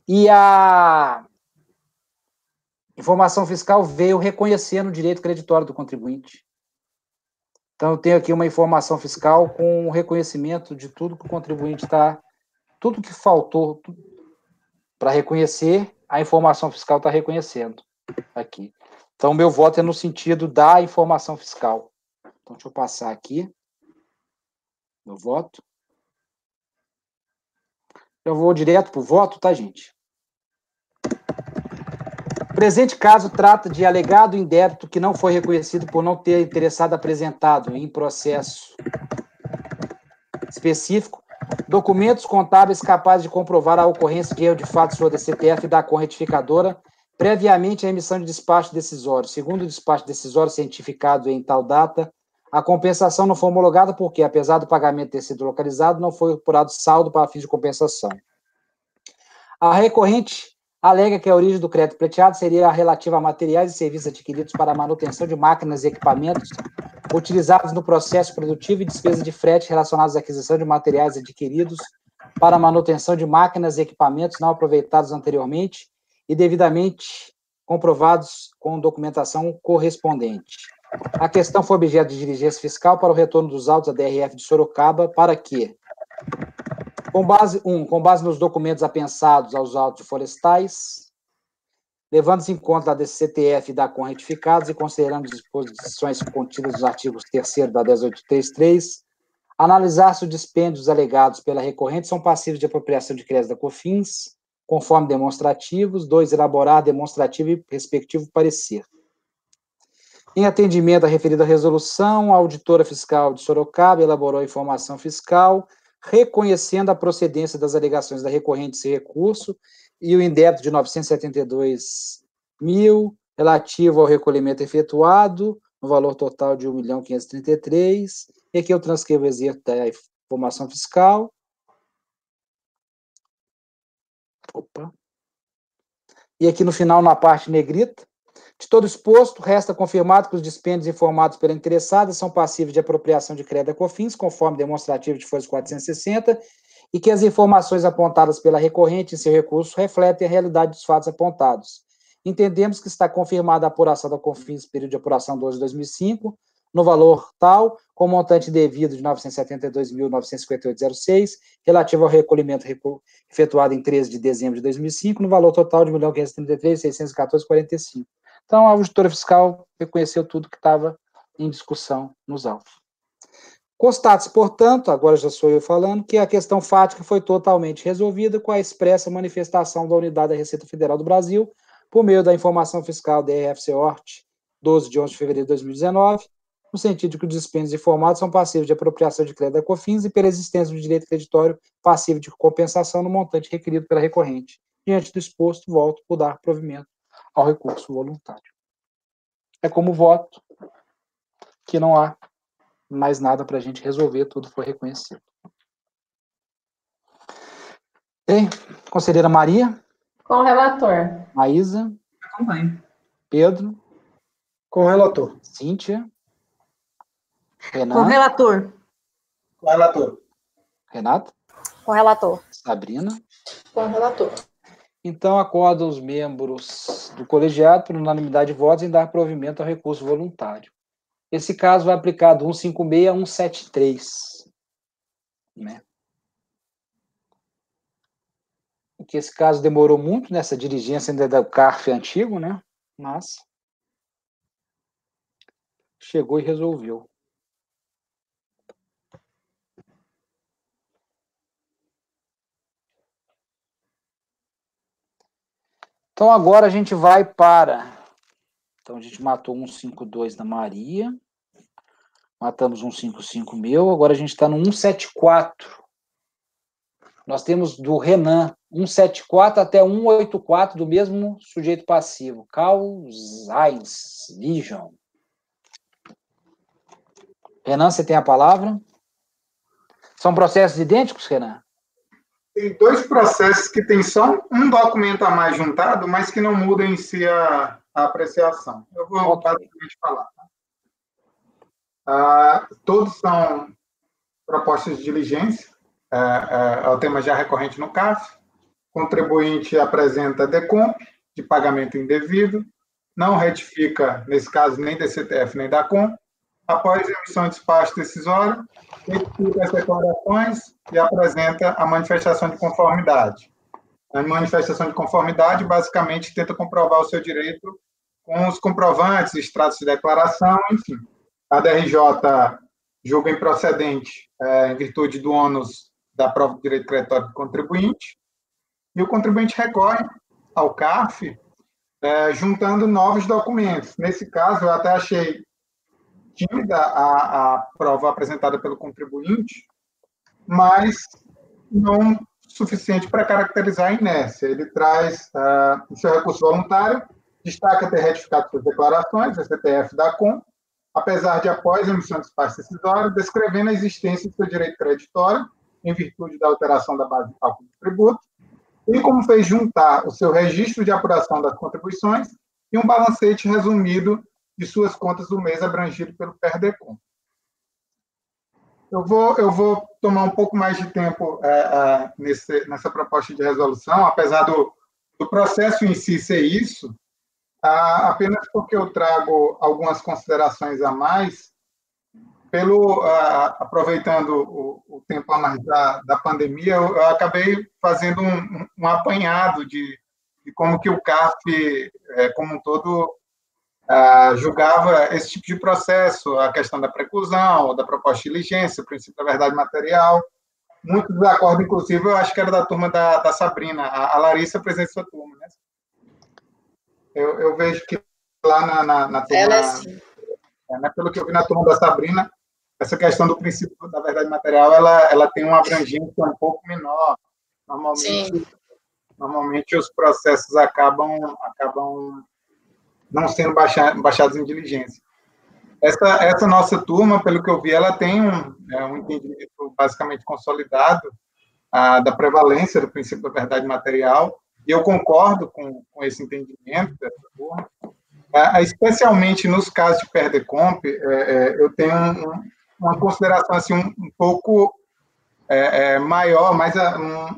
E a informação fiscal veio reconhecendo o direito creditório do contribuinte. Então, eu tenho aqui uma informação fiscal com o reconhecimento de tudo que o contribuinte está, tudo que faltou para reconhecer, a informação fiscal está reconhecendo aqui. Então, o meu voto é no sentido da informação fiscal. Então, deixa eu passar aqui meu voto. Eu vou direto para o voto, tá, gente? O presente caso trata de alegado indébito que não foi reconhecido por não ter interessado apresentado em processo específico documentos contábeis capazes de comprovar a ocorrência de erro de fato sobre a CTF da corretificadora previamente à emissão de despacho decisório. Segundo o despacho decisório cientificado em tal data, a compensação não foi homologada porque, apesar do pagamento ter sido localizado, não foi apurado saldo para fins de compensação. A recorrente alega que a origem do crédito pleiteado seria relativa a materiais e serviços adquiridos para a manutenção de máquinas e equipamentos utilizados no processo produtivo e despesa de frete relacionadas à aquisição de materiais adquiridos para a manutenção de máquinas e equipamentos não aproveitados anteriormente e devidamente comprovados com documentação correspondente. A questão foi objeto de diligência fiscal para o retorno dos autos da DRF de Sorocaba para que, com base nos documentos apensados aos autos florestais, levando-se em conta a DCTF e da CON retificados e considerando as disposições contidas nos artigos 3º da 10833, analisar se os dispêndios alegados pela recorrente são passíveis de apropriação de crédito da COFINS, conforme demonstrativos. 2, elaborar demonstrativo e respectivo parecer. Em atendimento à referida resolução, a auditora fiscal de Sorocaba elaborou a informação fiscal, reconhecendo a procedência das alegações da recorrente sem recurso e o indébito de 972 mil, relativo ao recolhimento efetuado, no valor total de 1.533.000, e aqui eu transcrevo o exerto da informação fiscal. Opa. E aqui no final, na parte negrita, de todo exposto, resta confirmado que os dispêndios informados pela interessada são passíveis de apropriação de crédito da COFINS, conforme demonstrativo de folha 460, e que as informações apontadas pela recorrente em seu recurso refletem a realidade dos fatos apontados. Entendemos que está confirmada a apuração da COFINS, período de apuração 12 de 2005, no valor tal, com montante devido de 972.958,06, relativo ao recolhimento efetuado em 13 de dezembro de 2005, no valor total de R$ 1.533.614,45. Então, a auditora fiscal reconheceu tudo que estava em discussão nos autos. Constata-se, portanto, agora já sou eu falando, que a questão fática foi totalmente resolvida com a expressa manifestação da Unidade da Receita Federal do Brasil, por meio da informação fiscal DRF-CORT, 12 de 11 de fevereiro de 2019, no sentido de que os dispêndios informados são passíveis de apropriação de crédito da COFINS e pela existência do direito creditório passivo de compensação no montante requerido pela recorrente. Diante do exposto, volto por dar provimento ao recurso voluntário. É como voto que não há mais nada para a gente resolver, tudo foi reconhecido. Bem, conselheira Maria? Com o relator. Maísa? Acompanho. Pedro? Com o relator. Cíntia? Renan? Com o relator. Com o relator. Renata? Com o relator. Sabrina? Com o relator. Então, acordam os membros do colegiado, por unanimidade de votos, em dar provimento ao recurso voluntário. Esse caso vai aplicar do 156 a 173. Né? Porque esse caso demorou muito nessa diligência ainda do CARF antigo, né? Mas chegou e resolveu. Então, agora a gente vai para... Então, a gente matou 152 da Maria. Matamos 155 meu. Agora a gente está no 174. Nós temos do Renan, 174 até 184 do mesmo sujeito passivo. Carl Zeiss Vision. Renan, você tem a palavra? São processos idênticos, Renan? Tem dois processos que tem só um documento a mais juntado, mas que não muda em si a apreciação. Eu vou basicamente falar. Todos são propostas de diligência, é o tema já recorrente no CAF. O contribuinte apresenta DECOMP, de pagamento indevido, não retifica, nesse caso, nem DCTF nem DACOM. Após a emissão de despacho decisório, retifica as declarações e apresenta a manifestação de conformidade. A manifestação de conformidade, basicamente, tenta comprovar o seu direito com os comprovantes, extratos de declaração, enfim. A DRJ julga improcedente em virtude do ônus da prova do direito creditório do contribuinte, e o contribuinte recorre ao CARF juntando novos documentos. Nesse caso, eu até achei tímida a prova apresentada pelo contribuinte, mas não suficiente para caracterizar a inércia. Ele traz o seu recurso voluntário, destaca ter retificado suas declarações, a CTF da COM, apesar de, após a emissão de despacho decisório, descrevendo a existência do seu direito creditório, em virtude da alteração da base de cálculo do tributo, e como fez juntar o seu registro de apuração das contribuições e um balancete resumido de suas contas do mês abrangido pelo PERDECOM. Eu vou tomar um pouco mais de tempo nessa proposta de resolução, apesar do processo em si ser isso, apenas porque eu trago algumas considerações a mais, aproveitando o tempo a mais da pandemia, eu acabei fazendo um apanhado de como que o CARF, como um todo, julgava esse tipo de processo, a questão da preclusão, da proposta de diligência, o princípio da verdade material. Muitos acordos, inclusive, eu acho que era da turma da Sabrina, a Larissa presente sua turma, né? Eu vejo que lá na turma... Ela é sim. Pelo que eu vi na turma da Sabrina, essa questão do princípio da verdade material, ela tem uma abrangência um pouco menor. Normalmente os processos acabam não sendo baixados em diligência. Essa nossa turma, pelo que eu vi, ela tem um entendimento basicamente consolidado da prevalência do princípio da verdade material, e eu concordo com esse entendimento dessa turma. Especialmente nos casos de PERDECOMP, eu tenho uma consideração assim, um pouco maior, mas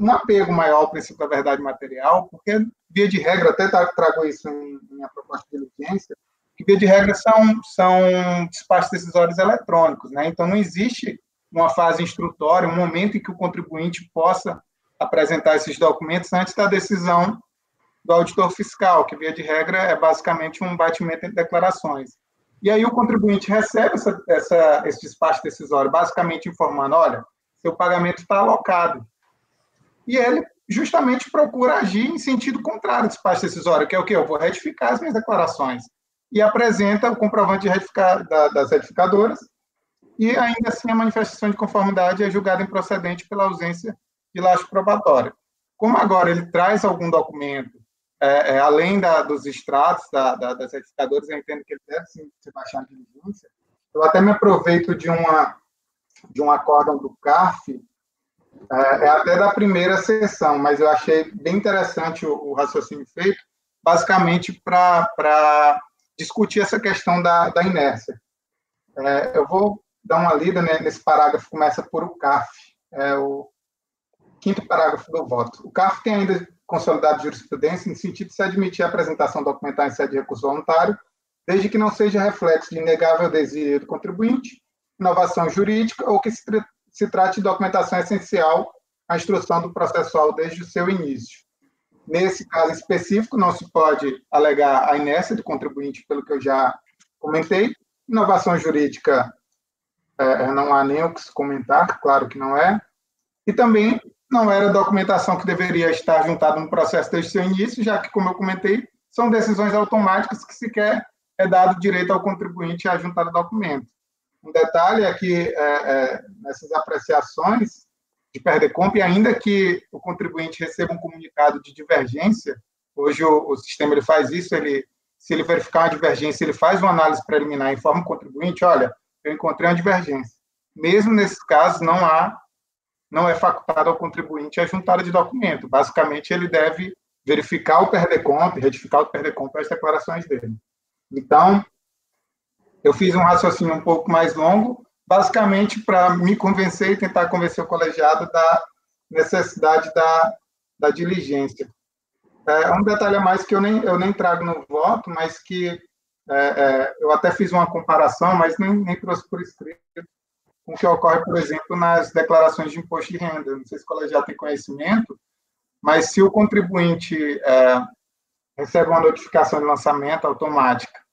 um apego maior ao princípio da verdade material, porque, via de regra, até trago isso em minha proposta de diligência, que, via de regra, são despachos decisórios eletrônicos, né? Então, não existe uma fase instrutória, um momento em que o contribuinte possa apresentar esses documentos antes da decisão do auditor fiscal, que, via de regra, é basicamente um batimento entre declarações. E aí o contribuinte recebe esse despacho decisório, basicamente informando, olha, seu pagamento está alocado. E ele justamente procura agir em sentido contrário ao despacho decisório, que é o quê? Eu vou retificar as minhas declarações. E apresenta o comprovante das retificadoras, e ainda assim a manifestação de conformidade é julgada improcedente pela ausência de lastro probatório. Como agora ele traz algum documento, além dos extratos das retificadoras, eu entendo que ele deve sim ser baixado de diligência. Eu até me aproveito de um acórdão do CARF, até da primeira sessão, mas eu achei bem interessante o raciocínio feito, basicamente para discutir essa questão da inércia. Eu vou dar uma lida nesse parágrafo, começa por o CARF, o 5º parágrafo do voto. O CARF tem ainda consolidado jurisprudência no sentido de se admitir a apresentação documental em sede de recurso voluntário, desde que não seja reflexo de inegável desígnio do contribuinte, inovação jurídica ou que se trate de documentação essencial à instrução do processual desde o seu início. Nesse caso específico, não se pode alegar a inércia do contribuinte, pelo que eu já comentei. Inovação jurídica, não há nem o que se comentar, claro que não é. E também não era documentação que deveria estar juntada no processo desde o seu início, já que, como eu comentei, são decisões automáticas que sequer é dado direito ao contribuinte a juntar o documento. Um detalhe é que, nessas apreciações de PERDECOMP, ainda que o contribuinte receba um comunicado de divergência, hoje o sistema ele faz isso, se ele verificar uma divergência, ele faz uma análise preliminar e informa o contribuinte, olha, eu encontrei uma divergência. Mesmo nesses casos, não é facultado ao contribuinte a juntada de documento. Basicamente, ele deve verificar o PERDECOMP, retificar o PERDECOMP as declarações dele. Então, Eu fiz um raciocínio um pouco mais longo, basicamente para me convencer e tentar convencer o colegiado da necessidade da diligência. Um detalhe a mais que eu nem trago no voto, mas que eu até fiz uma comparação, mas nem trouxe por escrito, com o que ocorre, por exemplo, nas declarações de imposto de renda. Não sei se o colegiado tem conhecimento, mas se o contribuinte recebe uma notificação de lançamento automática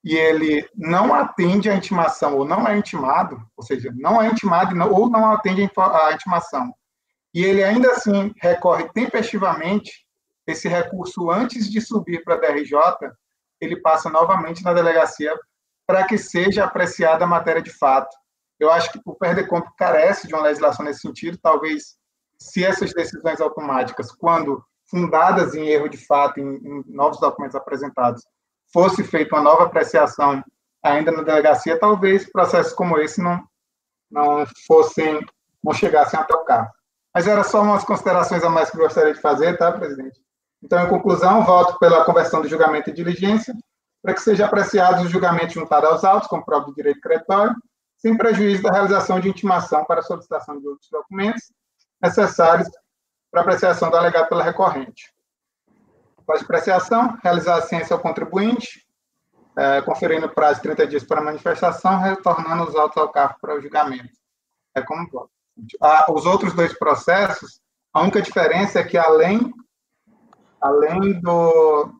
e ele não atende a intimação ou não é intimado, ou seja, não é intimado ou não atende a intimação, e ele ainda assim recorre tempestivamente, esse recurso antes de subir para a DRJ, ele passa novamente na delegacia para que seja apreciada a matéria de fato. Eu acho que o PERDECOMP carece de uma legislação nesse sentido, talvez, se essas decisões automáticas, quando fundadas em erro de fato, em novos documentos apresentados, fosse feita uma nova apreciação ainda na delegacia, talvez processos como esse não chegassem até o cargo. Mas era só umas considerações a mais que eu gostaria de fazer, tá, presidente? Então, em conclusão, voto pela conversão do julgamento em diligência, para que seja apreciado o julgamento juntado aos autos, como prova do direito creditório, sem prejuízo da realização de intimação para solicitação de outros documentos necessários para apreciação do alegado pela recorrente. Após apreciação, realizar a ciência ao contribuinte, conferindo prazo de 30 dias para a manifestação, retornando os autos ao cargo para o julgamento. É como voto. Os outros dois processos, a única diferença é que, além do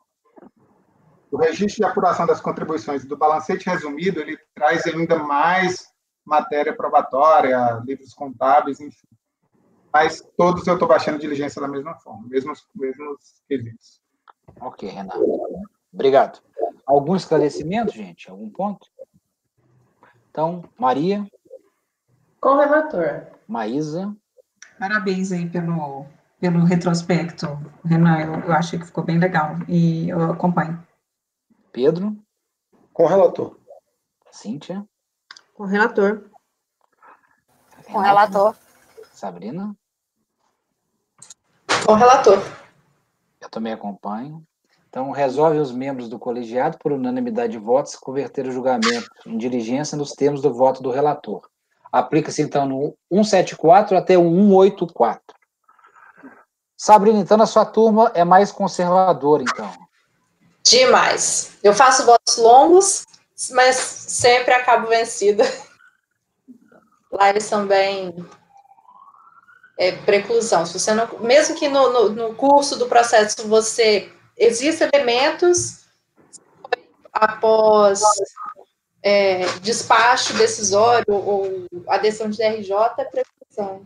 registro de apuração das contribuições e do balancete resumido, ele traz ainda mais matéria probatória, livros contábeis, enfim. Mas todos eu estou baixando diligência da mesma forma, mesmos quesitos. Ok, Renato. Obrigado. Algum esclarecimento, gente? Algum ponto? Então, Maria. Com o relator. Maísa. Parabéns aí pelo retrospecto, Renan. Eu achei que ficou bem legal e eu acompanho. Pedro. Com o relator. Cíntia. Com o relator. Com o relator. Sabrina. Com o relator. Eu também acompanho. Então, resolve os membros do colegiado, por unanimidade de votos, converter o julgamento em diligência nos termos do voto do relator. Aplica-se, então, no 174 até o 184. Sabrina, então, a sua turma é mais conservadora, então. Demais. Eu faço votos longos, mas sempre acabo vencida. Lá eles são bem... preclusão. Se você não, mesmo que no curso do processo existem elementos após despacho decisório ou adesão de DRJ, é preclusão.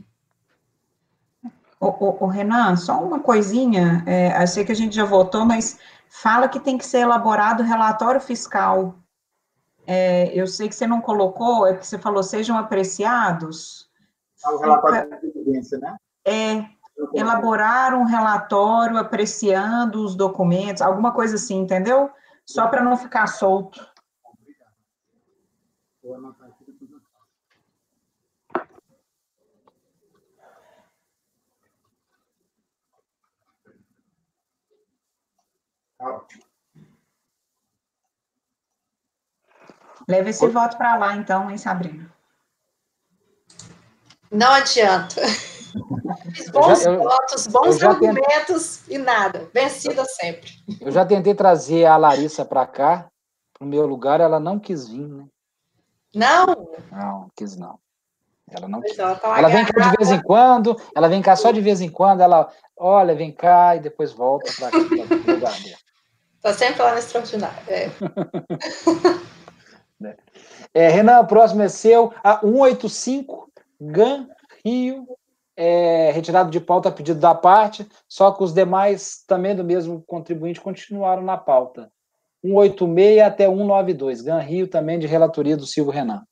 Renan, só uma coisinha, eu sei que a gente já votou, mas fala que tem que ser elaborado relatório fiscal. Eu sei que você não colocou, é porque você falou sejam apreciados. O relatório de evidência, né? Elaborar um relatório apreciando os documentos, alguma coisa assim, entendeu? Só para não ficar solto. Obrigado. Vou anotar aqui depois. Ótimo. Leva esse voto para lá, então, hein, Sabrina? Não adianta. Fiz bons votos, bons argumentos e nada. Vencida sempre. Eu já tentei trazer a Larissa para cá, para o meu lugar, ela não quis vir, né? Não? Não, quis não. Ela não Pois quis. ela Ela vem cá de vez em quando, ela vem cá só de vez em quando, ela, olha, vem cá e depois volta para o lugar dela. Está sempre lá no extraordinário. Renan, o próximo é seu. A 185, GAN, Rio, retirado de pauta a pedido da parte, só que os demais, também do mesmo contribuinte, continuaram na pauta. 186 até 192, GAN, Rio, também de relatoria do Silvio Renan.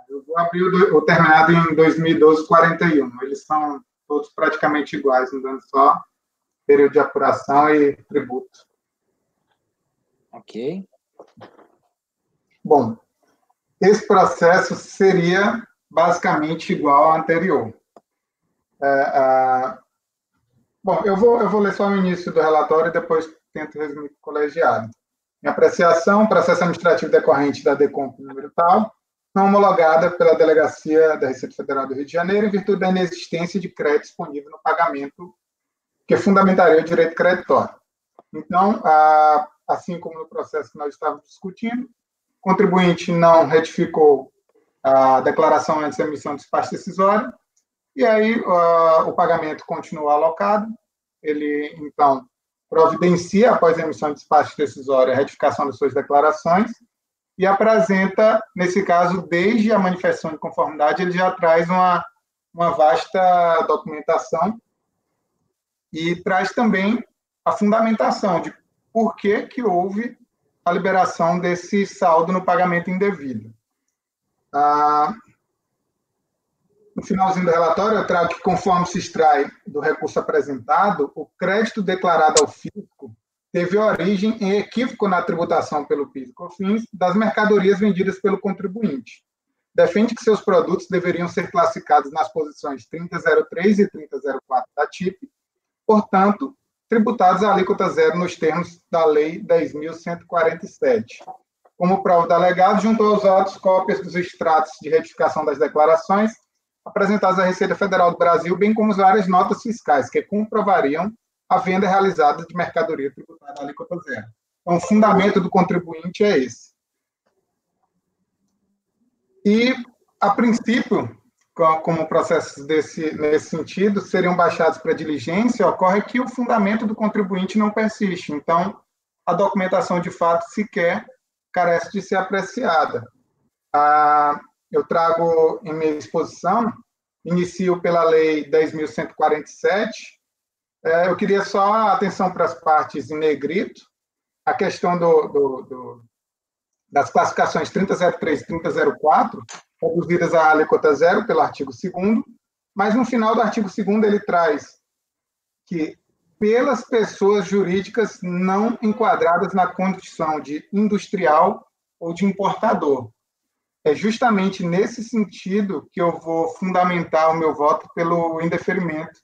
Eu vou abrir o terminado em 2012-41. Eles são todos praticamente iguais, mudando só período de apuração e tributo. Ok. Bom, esse processo seria basicamente igual ao anterior. Bom, eu vou ler só o início do relatório e depois tento resumir com o colegiado. Em apreciação, processo administrativo decorrente da DECOMP número tal, não homologada pela Delegacia da Receita Federal do Rio de Janeiro, em virtude da inexistência de crédito disponível no pagamento que fundamentaria o direito creditório. Então, assim como no processo que nós estávamos discutindo, o contribuinte não retificou a declaração antes da emissão do despacho decisório, e aí o pagamento continua alocado, ele, então, providencia, após a emissão de despacho decisório, a retificação das suas declarações, e apresenta, nesse caso, desde a manifestação de conformidade, ele já traz uma vasta documentação e traz também a fundamentação de por que houve a liberação desse saldo no pagamento indevido. No finalzinho do relatório, eu trago que, conforme se extrai do recurso apresentado, o crédito declarado ao fisco teve origem em equívoco na tributação pelo PIS e COFINS das mercadorias vendidas pelo contribuinte. Defende que seus produtos deveriam ser classificados nas posições 3003 e 3004 da TIP, portanto, tributados a alíquota zero nos termos da Lei 10.147. Como prova do alegado, juntou aos autos cópias dos extratos de retificação das declarações apresentadas à Receita Federal do Brasil, bem como várias notas fiscais que comprovariam a venda realizada de mercadoria tributada à alíquota zero. Então, o fundamento do contribuinte é esse. E, a princípio, como processos nesse sentido seriam baixados para diligência, ocorre que o fundamento do contribuinte não persiste. Então, a documentação de fato sequer carece de ser apreciada. Eu trago em minha exposição, inicio pela Lei 10.147. Eu queria só a atenção para as partes em negrito, a questão das classificações 3003 e 3004, reduzidas à alíquota zero pelo artigo 2º, mas no final do artigo 2º ele traz que, pelas pessoas jurídicas não enquadradas na condição de industrial ou de importador. É justamente nesse sentido que eu vou fundamentar o meu voto pelo indeferimento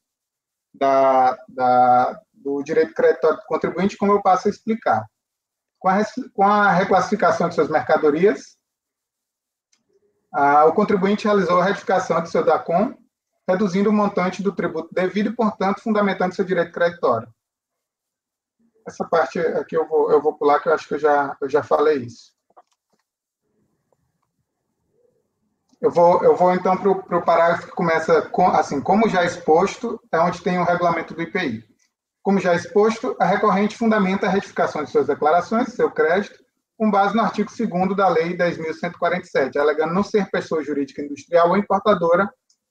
do direito creditório do contribuinte, como eu passo a explicar. Com a reclassificação de suas mercadorias, o contribuinte realizou a retificação de seu DACOM, reduzindo o montante do tributo devido e, portanto, fundamentando seu direito creditório. Essa parte aqui eu vou pular, que eu acho que eu já falei isso. Eu vou então, para o parágrafo que começa com, assim, como já exposto, é onde tem o regulamento do IPI. Como já exposto, a recorrente fundamenta a retificação de suas declarações, seu crédito, com base no artigo 2º da Lei 10.147, alegando não ser pessoa jurídica industrial ou importadora,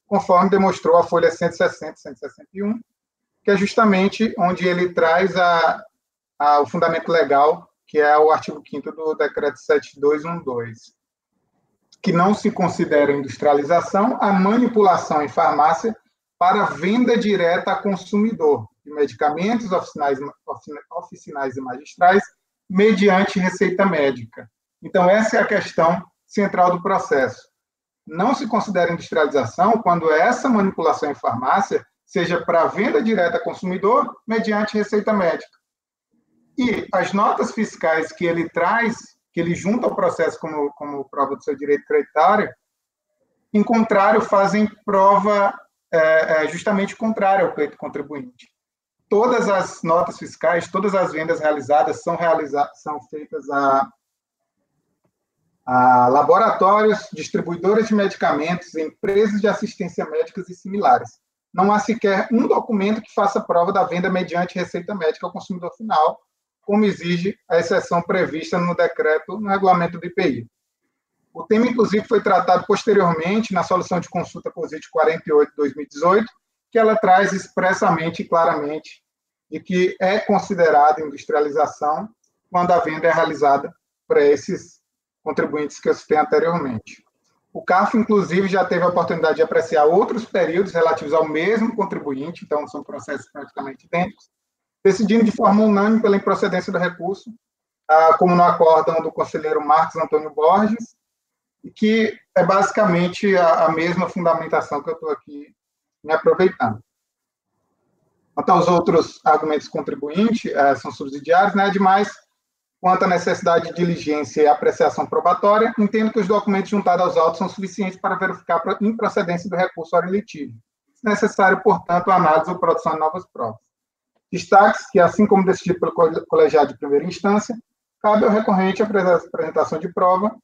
conforme demonstrou a folha 160 e 161, que é justamente onde ele traz o fundamento legal, que é o artigo 5º do Decreto 7212, que não se considera industrialização a manipulação em farmácia para venda direta a consumidor de medicamentos oficinais e magistrais mediante receita médica. Então, essa é a questão central do processo. Não se considera industrialização quando essa manipulação em farmácia seja para venda direta a consumidor mediante receita médica. E as notas fiscais que ele traz, que ele junta ao processo como prova do seu direito creditário, em contrário, fazem prova justamente contrária ao pleito contribuinte. Todas as notas fiscais, todas as vendas realizadas são feitas a laboratórios, distribuidores de medicamentos, empresas de assistência médicas e similares. Não há sequer um documento que faça prova da venda mediante receita médica ao consumidor final, como exige a exceção prevista no decreto, no regulamento do IPI. O tema, inclusive, foi tratado posteriormente na solução de consulta COSIT 48 de 2018, que ela traz expressamente e claramente de que é considerada industrialização quando a venda é realizada para esses contribuintes que eu citei anteriormente. O CARF, inclusive, já teve a oportunidade de apreciar outros períodos relativos ao mesmo contribuinte, então são processos praticamente idênticos, decidindo de forma unânime pela improcedência do recurso, como no acórdão do conselheiro Marcos Antônio Borges, que é basicamente a mesma fundamentação que eu estou aqui me aproveitando. Quanto aos outros argumentos contribuintes, são subsidiários, não é demais Quanto à necessidade de diligência e apreciação probatória, entendo que os documentos juntados aos autos são suficientes para verificar a improcedência do recurso ora em litígio. Se necessário, portanto, a análise ou produção de novas provas. Destaque-se que, assim como decidido pelo colegiado de primeira instância, cabe ao recorrente a apresentação de prova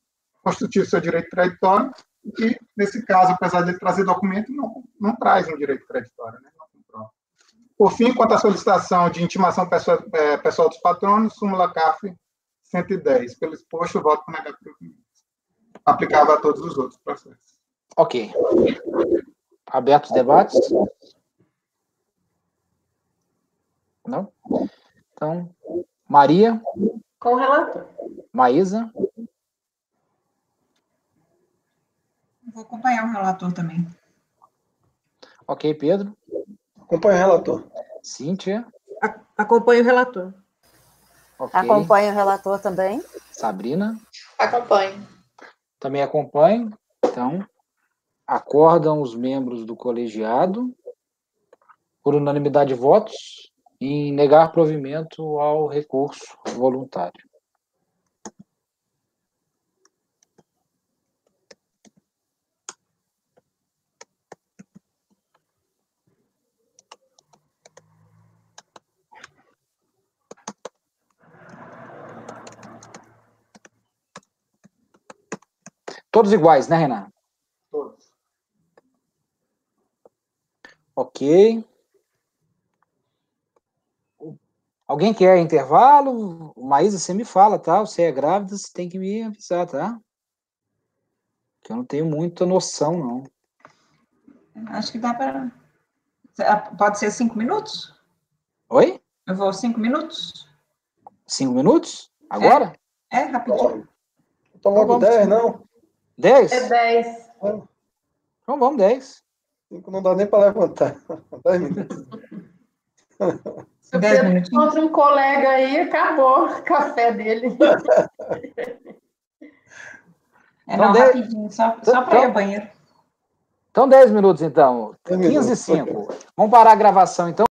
constitutiva do seu direito creditório, e, nesse caso, apesar de ele trazer documento, não traz um direito creditório, né? Não comprova. Por fim, quanto à solicitação de intimação pessoal dos patronos, súmula CARF 110. Pelo exposto, eu voto por negativo. Aplicável a todos os outros processos. Ok. Abertos os debates? Não? Então, Maria. Com o relator. Maísa. Vou acompanhar o relator também. Ok, Pedro. Acompanha o relator. Cíntia. Acompanho o relator. Ok. Acompanho o relator também. Sabrina. Acompanho. Também acompanho. Então, acordam os membros do colegiado, por unanimidade de votos, em negar provimento ao recurso voluntário. Todos iguais, né, Renan? Todos. Ok. Alguém quer intervalo? Maísa, você me fala, tá? Você é grávida, você tem que me avisar, tá? Que eu não tenho muita noção, não. Acho que dá para... Pode ser 5 minutos? Oi? Eu vou 5 minutos? 5 minutos? Agora? É, rapidinho. Então logo 10, não? 10? É 10. Então vamos 10. 5 não dá nem para levantar. 10 minutos. Se o 10 Pedro minutinhos. encontra um colega aí, acabou o café dele. Não, rapidinho, só para ir ao banheiro. Então 10 minutos, então. 15 e 5. Vamos parar a gravação, então.